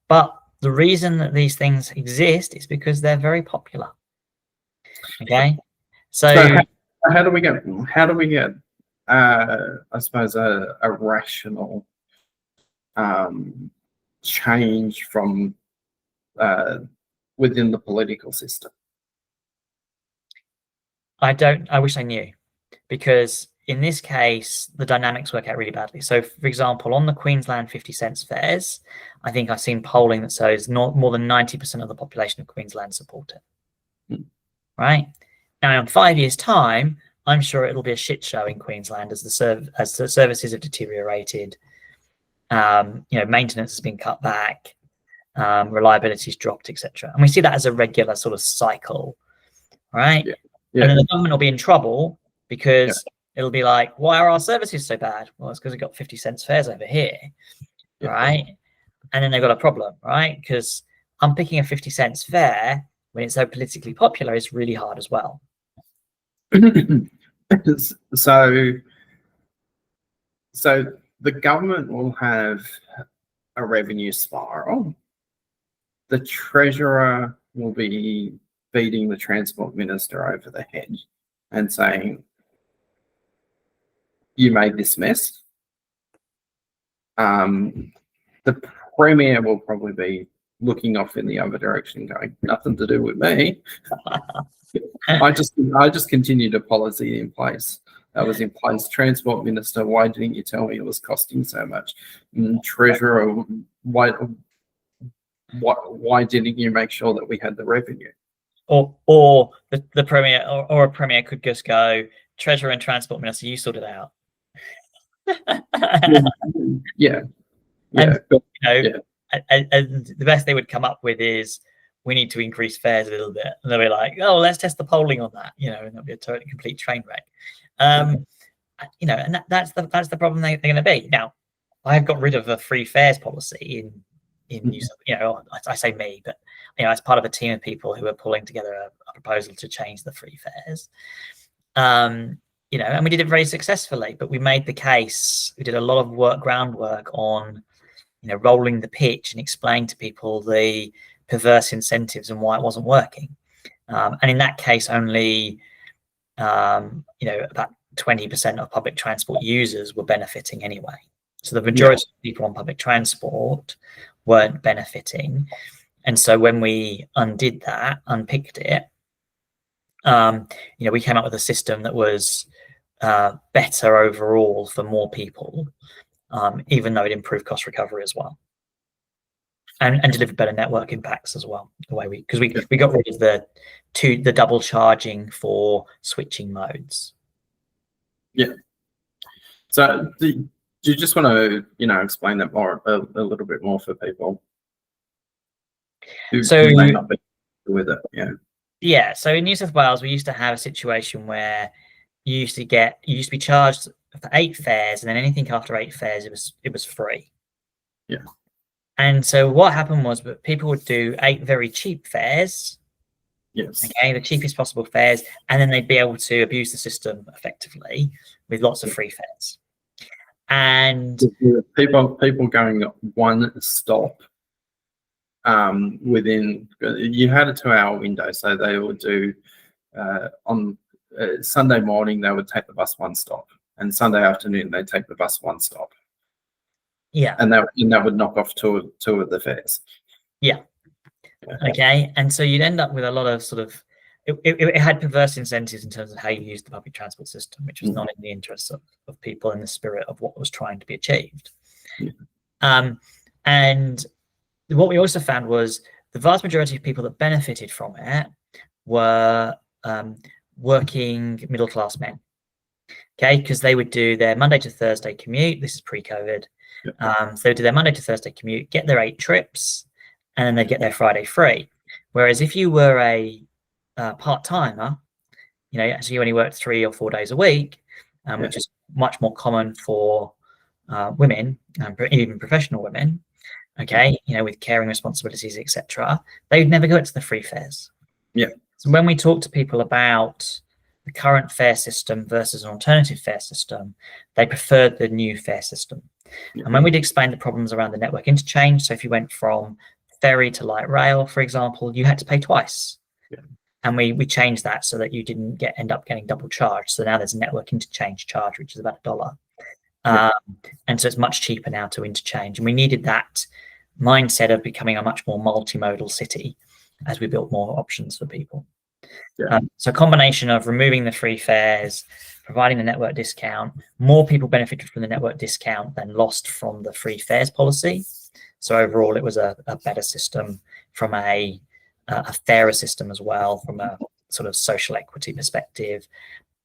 But the reason that these things exist is because they're very popular. Okay. So how do we get I suppose a rational change from within the political system? I wish I knew, because in this case the dynamics work out really badly. So for example, on the Queensland 50 cents fares, I think I've seen polling that says not more than 90% of the population of Queensland support it. Right now, in 5 years' time, I'm sure it'll be a shit show in Queensland as the services have deteriorated. Maintenance has been cut back, reliability's dropped, etc. And we see that as a regular sort of cycle, right? And then the government will be in trouble because it'll be like, why are our services so bad? Well, it's because we've got 50 cents fares over here, right? And then they've got a problem, right? Because unpicking a 50 cents fare when it's so politically popular is really hard as well. So the government will have a revenue spiral. The treasurer will be beating the transport minister over the head and saying, you made this mess. The premier will probably be looking off in the other direction, going, nothing to do with me. I just continued a policy in place that was in place. Transport minister, why didn't you tell me it was costing so much? Treasurer, why didn't you make sure that we had the revenue? Or the premier or a premier could just go, treasurer and transport minister, you sort it out. And the best they would come up with is, we need to increase fares a little bit, and they'll be like, oh, let's test the polling on that, you know, and it'll be a totally complete train wreck. You know, and that's the problem they're going to be. Now, I've got rid of a free fares policy in New South, you know, I say me, but you know, as part of a team of people who are pulling together a proposal to change the free fares. You know, and we did it very successfully, but we made the case. We did a lot of groundwork on, you know, rolling the pitch and explaining to people the perverse incentives and why it wasn't working. And in that case, only, you know, about 20% of public transport users were benefiting anyway. So the majority of people on public transport weren't benefiting. And so when we unpicked it, you know, we came up with a system that was better overall for more people, even though it improved cost recovery as well, and delivered better network impacts as well. The way because we got rid of the double charging for switching modes. Yeah. So do you just want to, you know, explain that more a little bit more for people who may not be with it? Yeah. So in New South Wales, we used to have a situation where you used to be charged for 8 fares, and then anything after 8 fares, it was free. Yeah. And so what happened was that people would do 8 very cheap fares. Yes. Okay, the cheapest possible fares, and then they'd be able to abuse the system effectively with lots of free fares. And people going one stop within, you had a 2-hour window, so they would do on Sunday morning they would take the bus 1 stop, and Sunday afternoon they take the bus 1 stop. Yeah, and that would knock off two of the fares. Yeah. Okay, and so you'd end up with a lot of sort of it had perverse incentives in terms of how you use the public transport system, which was not in the interests of people in the spirit of what was trying to be achieved. Yeah. And what we also found was the vast majority of people that benefited from it were working middle-class men. Okay, because they would do their Monday to Thursday commute. This is pre-COVID. So they would do their Monday to Thursday commute, get their 8 trips, and then they'd get their Friday free. Whereas if you were a part-timer, you know, so you only worked 3 or 4 days a week, which is much more common for women, even professional women, okay, you know, with caring responsibilities, etc., they would never go to the free fares. Yeah. So when we talk to people about the current fare system versus an alternative fare system, they preferred the new fare system. Yeah. And when we'd explain the problems around the network interchange, so if you went from ferry to light rail, for example, you had to pay twice. Yeah. And we changed that so that you didn't end up getting double charged. So now there's a network interchange charge, which is about $1. Yeah. And so it's much cheaper now to interchange. And we needed that mindset of becoming a much more multimodal city as we built more options for people. Yeah. So a combination of removing the free fares, providing the network discount, more people benefited from the network discount than lost from the free fares policy. So overall, it was a better system from a fairer system as well, from a sort of social equity perspective,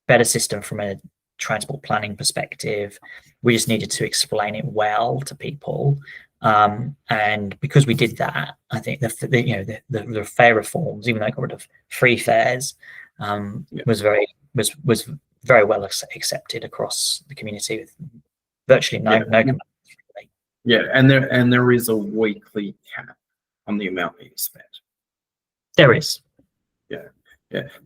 better system from a transport planning perspective. We just needed to explain it well to people. And because we did that, I think the fare reforms, even though it got rid of free fares, was very well accepted across the community with virtually no complaints. Yeah, and there is a weekly cap on the amount that you spend. There is. Yeah.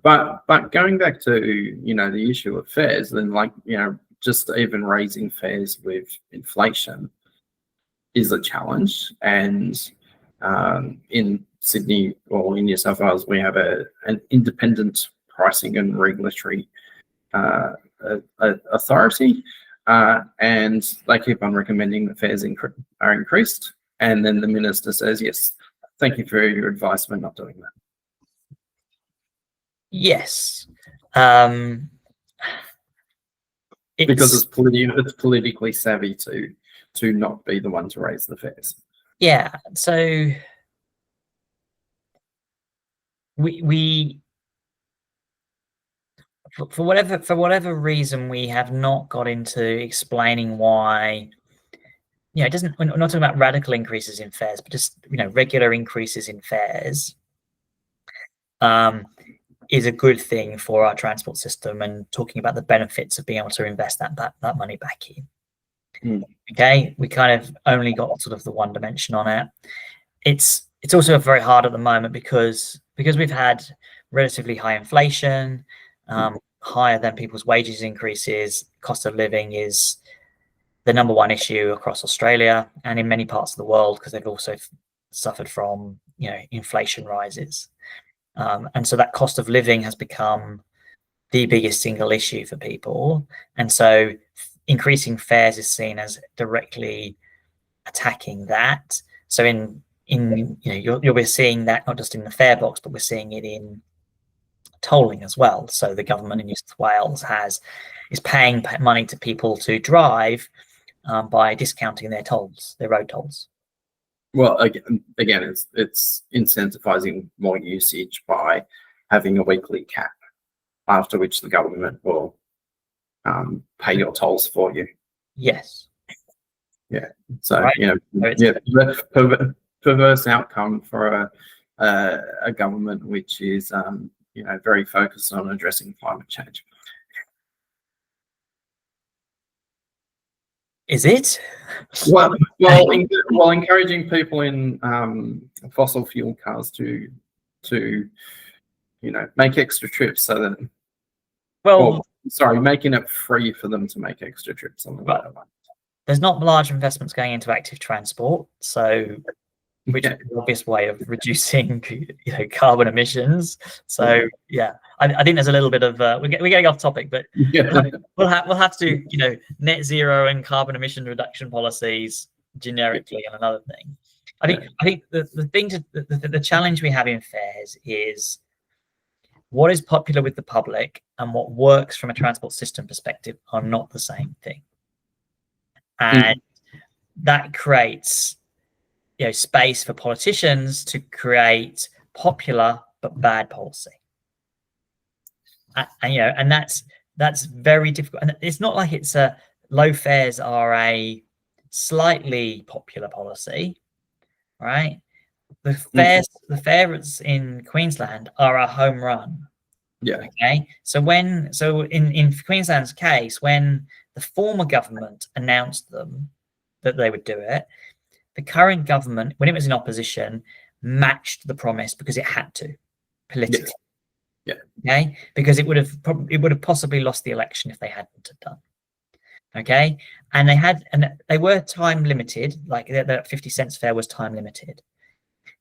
But going back to, you know, the issue of fares, then, like, you know, just even raising fares with inflation is a challenge. And in Sydney or in New South Wales, we have an independent pricing and regulatory authority, and they keep on recommending that fares are increased. And then the minister says, yes, thank you for your advice, we're not doing that. Yes. Because it's politically savvy to not be the one to raise the fares. Yeah. So we for whatever reason, we have not got into explaining why. It doesn't. We're not talking about radical increases in fares, but just, regular increases in fares is a good thing for our transport system, and talking about the benefits of being able to invest that money back in. Okay, we kind of only got sort of the one dimension on it. It's also very hard at the moment because we've had relatively high inflation, higher than people's wages increases. Cost of living is the number one issue across Australia and in many parts of the world, because they've also suffered from inflation rises. And so that cost of living has become the biggest single issue for people. And so increasing fares is seen as directly attacking that. So you'll be seeing that not just in the fare box, but we're seeing it in tolling as well. So the government in New South Wales is paying money to people to drive by discounting their tolls, their road tolls. Well, again, it's incentivizing more usage by having a weekly cap, after which the government will pay your tolls for you. Yes. Yeah. So Right. Perverse outcome for a government which is very focused on addressing climate change. Is it? Well, encouraging people in fossil fuel cars to make extra trips, so that making it free for them to make extra trips on the motorway. There's not large investments going into active transport, so which is the obvious way of reducing carbon emissions. So I think there's a little bit of we're getting off topic, but we'll have to net zero and carbon emission reduction policies generically and another thing. I think the challenge we have in fares is what is popular with the public and what works from a transport system perspective are not the same thing, and that creates space for politicians to create popular but bad policy, and that's very difficult. And it's not like it's low fares are a slightly popular policy, right? The fares in Queensland are a home run. Yeah. Okay. So in Queensland's case, when the former government announced that they would do it, the current government, when it was in opposition, matched the promise because it had to politically. Yeah. Okay. Because it would have possibly lost the election if they hadn't done. Okay. And they were time limited, like that 50 cents fare was time limited.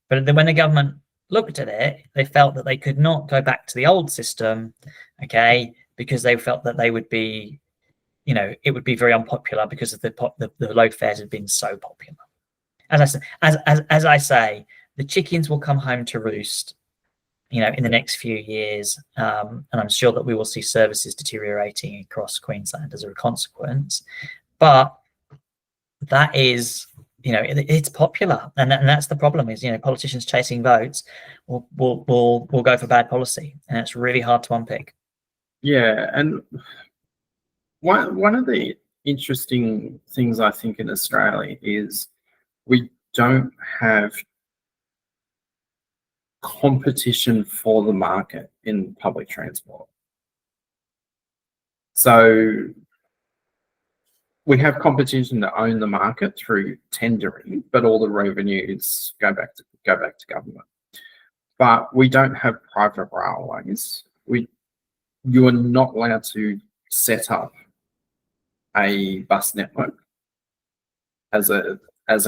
But then when the government looked at it, they felt that they could not go back to the old system, okay, because they felt that they would be, it would be very unpopular because of the low fares had been so popular. As I say, the chickens will come home to roost, in the next few years, and I'm sure that we will see services deteriorating across Queensland as a consequence. But that is, it's popular, and that's the problem. Is politicians chasing votes will go for bad policy, and it's really hard to unpick. Yeah, and one of the interesting things I think in Australia is we don't have competition for the market in public transport. So we have competition to own the market through tendering, but all the revenues go back to government. But we don't have private railways. You are not allowed to set up a bus network as a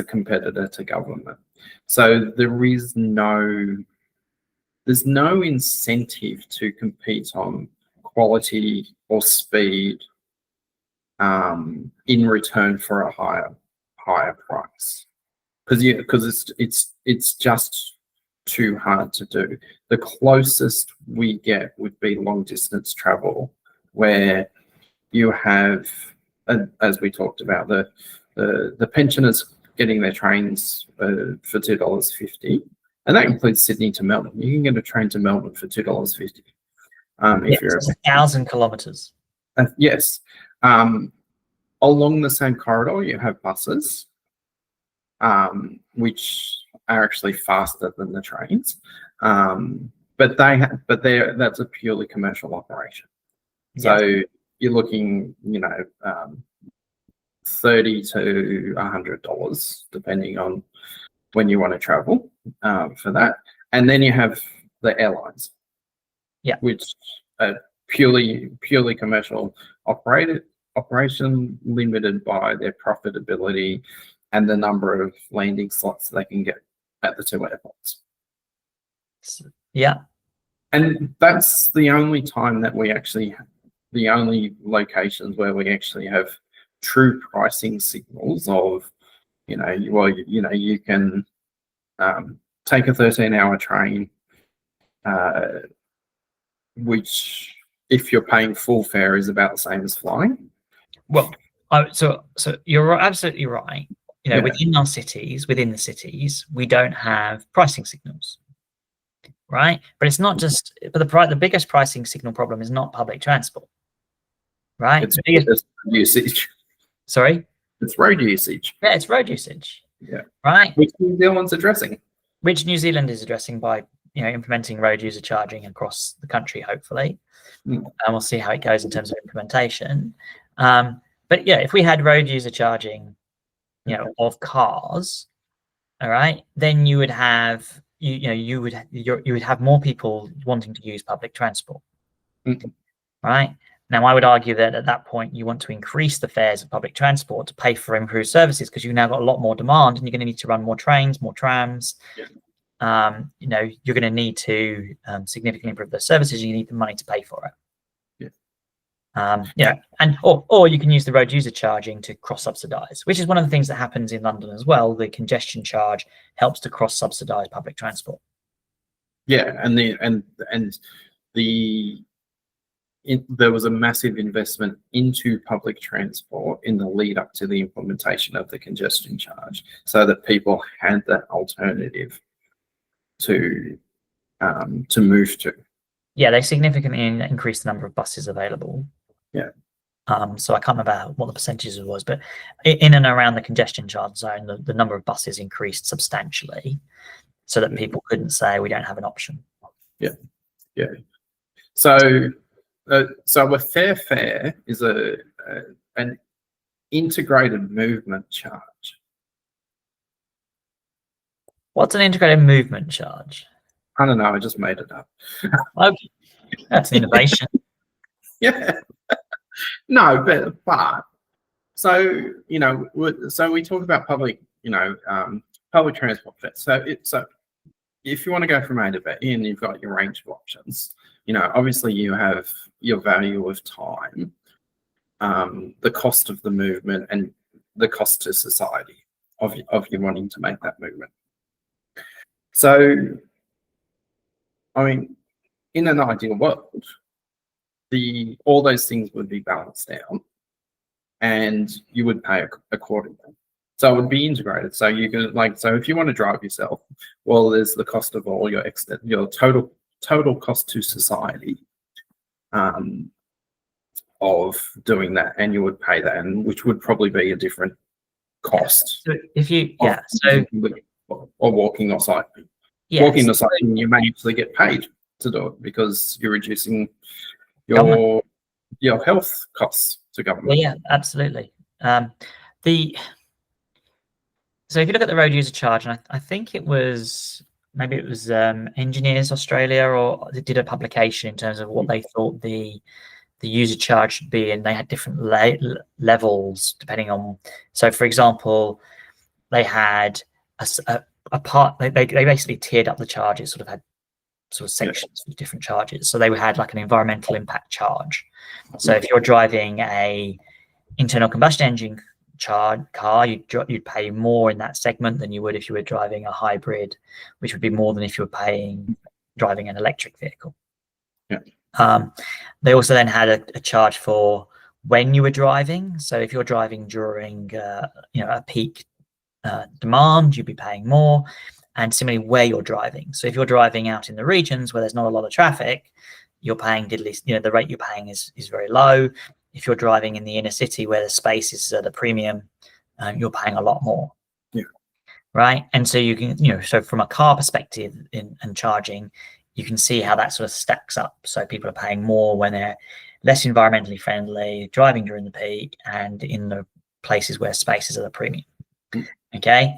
competitor to government. So there's no incentive to compete on quality or speed in return for a higher price, because it's just too hard to do. The closest we get would be long distance travel, where you have, as we talked about, the pensioners getting their trains for $2.50, and that includes Sydney to Melbourne. You can get a train to Melbourne for $2.50 if you're 1,000 kilometres. Yes. Along the same corridor, you have buses, which are actually faster than the trains. but that's a purely commercial operation. So you're looking, $30 to $100, depending on when you want to travel for that. And then you have the airlines, which are purely commercial operation, limited by their profitability and the number of landing slots they can get at the two airports. Yeah. And that's the only time that the only locations where we actually have true pricing signals of, you can take a 13-hour train, which, if you're paying full fare, is about the same as flying. Well, so you're absolutely right. Within the cities, we don't have pricing signals, right? But it's not just. But the biggest pricing signal problem is not public transport, right? It's usage. Sorry? It's road usage. Yeah, it's road usage. Yeah. Right? Which New Zealand's addressing. Which New Zealand is addressing by implementing road user charging across the country, hopefully. And we'll see how it goes in terms of implementation. But yeah, if we had road user charging, of cars, all right, then you would have you would have more people wanting to use public transport. Right? Now, I would argue that at that point, you want to increase the fares of public transport to pay for improved services, because you've now got a lot more demand and you're going to need to run more trains, more trams. You're going to need to significantly improve those services. You need the money to pay for it. Or you can use the road user charging to cross subsidise, which is one of the things that happens in London as well. The congestion charge helps to cross subsidise public transport. Yeah, there was a massive investment into public transport in the lead up to the implementation of the congestion charge, so that people had that alternative to move to. Yeah, they significantly increased the number of buses available. Yeah. So I can't remember what the percentages was, but in and around the congestion charge zone, the number of buses increased substantially, so that people couldn't say we don't have an option. Yeah. So a fair fare is an integrated movement charge. What's an integrated movement charge? I don't know. I just made it up. Okay, that's an innovation. Yeah. No, but so we talk about public transport fares. So if you want to go from A to B, and you've got your range of options, obviously you have your value of time, the cost of the movement, and the cost to society of you wanting to make that movement. So, I mean, in an ideal world, all those things would be balanced out, and you would pay accordingly. So it would be integrated. So you can so if you want to drive yourself, well, there's the cost of all your total cost to society of doing that, and you would pay that, and which would probably be a different cost. So if you or walking or cycling. Yes. Walking or cycling, you may actually get paid to do it because you're reducing your health costs to government. Well, yeah, absolutely. So if you look at the road user charge, and I think it was Engineers Australia, or they did a publication in terms of what they thought the user charge should be, and they had different levels depending on. So, for example, they had a part. They basically tiered up the charges, sort of had sections with different charges. So they had like an environmental impact charge. So if you're driving a internal combustion engine car, you'd pay more in that segment than you would if you were driving a hybrid, which would be more than if you were driving an electric vehicle. They also then had a charge for when you were driving. So if you're driving during a peak demand, you'd be paying more, and similarly where you're driving. So if you're driving out in the regions where there's not a lot of traffic, you're paying the rate you're paying is very low. If you're driving in the inner city where the space is at a premium, you're paying a lot more. Right. And so you can, so from a car perspective and charging, you can see how that sort of stacks up. So people are paying more when they're less environmentally friendly, driving during the peak, and in the places where spaces are the premium. Okay.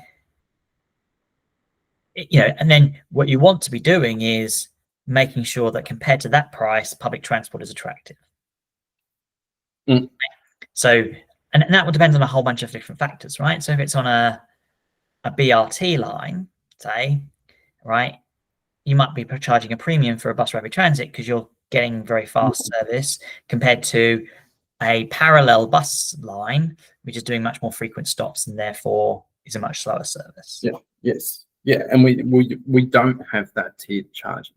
And then what you want to be doing is making sure that compared to that price, public transport is attractive. So, and that will depend on a whole bunch of different factors, right? So if it's on a BRT line, say, right, you might be charging a premium for a bus rapid transit because you're getting very fast service compared to a parallel bus line, which is doing much more frequent stops and therefore is a much slower service. Yeah. Yes. Yeah. And we don't have that tiered charging.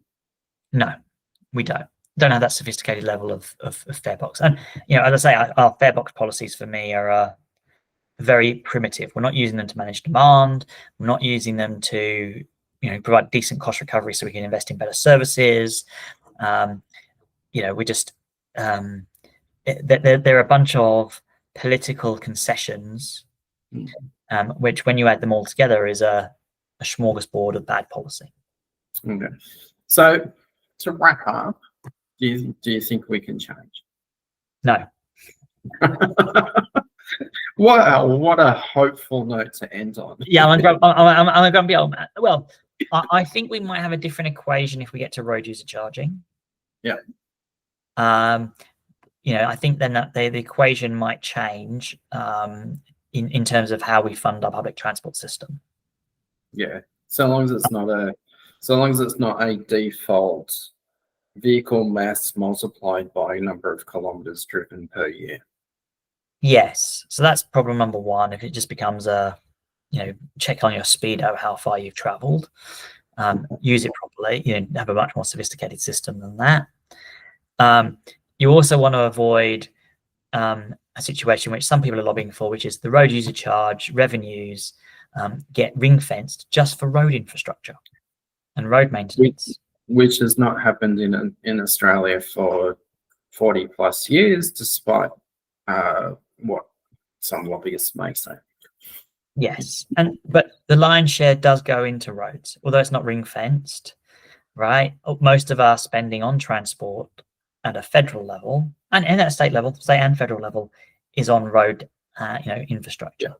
No, we don't have that sophisticated level of fare box. And as I say, our fare box policies for me are very primitive. We're not using them to manage demand. We're not using them to provide decent cost recovery so we can invest in better services. We just there are a bunch of political concessions, which when you add them all together is a smorgasbord of bad policy. Okay. So to wrap up, do you think we can change? No. What a hopeful note to end on. Yeah, I'm a grumpy old man. Well, I think we might have a different equation if we get to road user charging. Yeah. I think then that the equation might change in terms of how we fund our public transport system. Yeah. So long as it's not a default vehicle mass multiplied by number of kilometers driven per year. Yes. So that's problem number one. If it just becomes a, check on your speedo how far you've traveled, use it properly, have a much more sophisticated system than that. You also want to avoid a situation which some people are lobbying for, which is the road user charge revenues get ring fenced just for road infrastructure and road maintenance. Which has not happened in Australia for 40 plus years, despite what some lobbyists may say. Yes, but the lion's share does go into roads, although it's not ring fenced, right? Most of our spending on transport at a federal level and at a state level, state and federal level, is on road, infrastructure.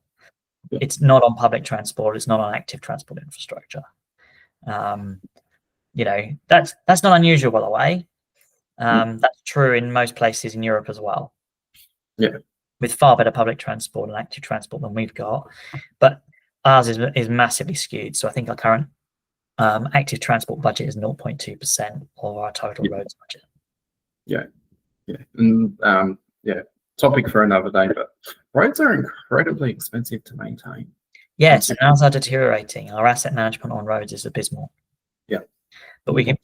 Yeah. It's not on public transport. It's not on active transport infrastructure. That's not unusual, by the way. That's true in most places in Europe as well. Yeah. With far better public transport and active transport than we've got, but ours is massively skewed. So I think our current active transport budget is 0.2% of our total roads budget. Yeah, and topic for another day. But roads are incredibly expensive to maintain. Yes, and ours are deteriorating. Our asset management on roads is abysmal. Yeah, but we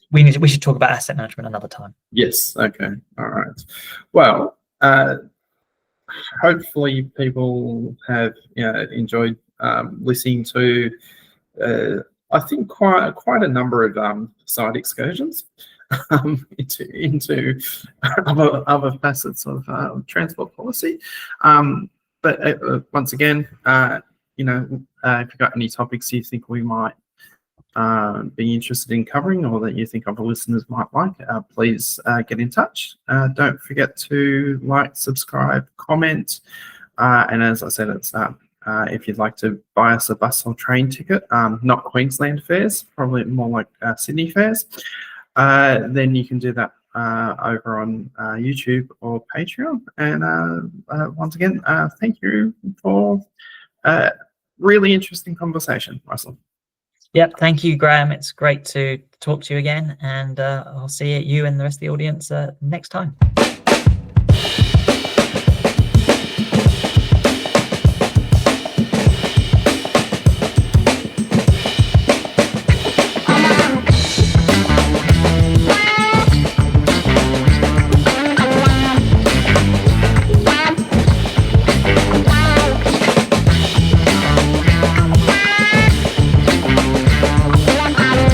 should talk about asset management another time. Yes. Okay. All right. Well. Hopefully people have enjoyed listening to I think quite a number of side excursions into other facets of transport policy. But once again, if you've got any topics you think we might be interested in covering or that you think other listeners might like, please get in touch. Don't forget to like, subscribe, comment, and as I said, it's if you'd like to buy us a bus or train ticket, not Queensland fares, probably more like Sydney fares, then you can do that over on YouTube or Patreon. And once again, thank you for a really interesting conversation, Russell. Yep, thank you, Graham. It's great to talk to you again, and I'll see you and the rest of the audience next time.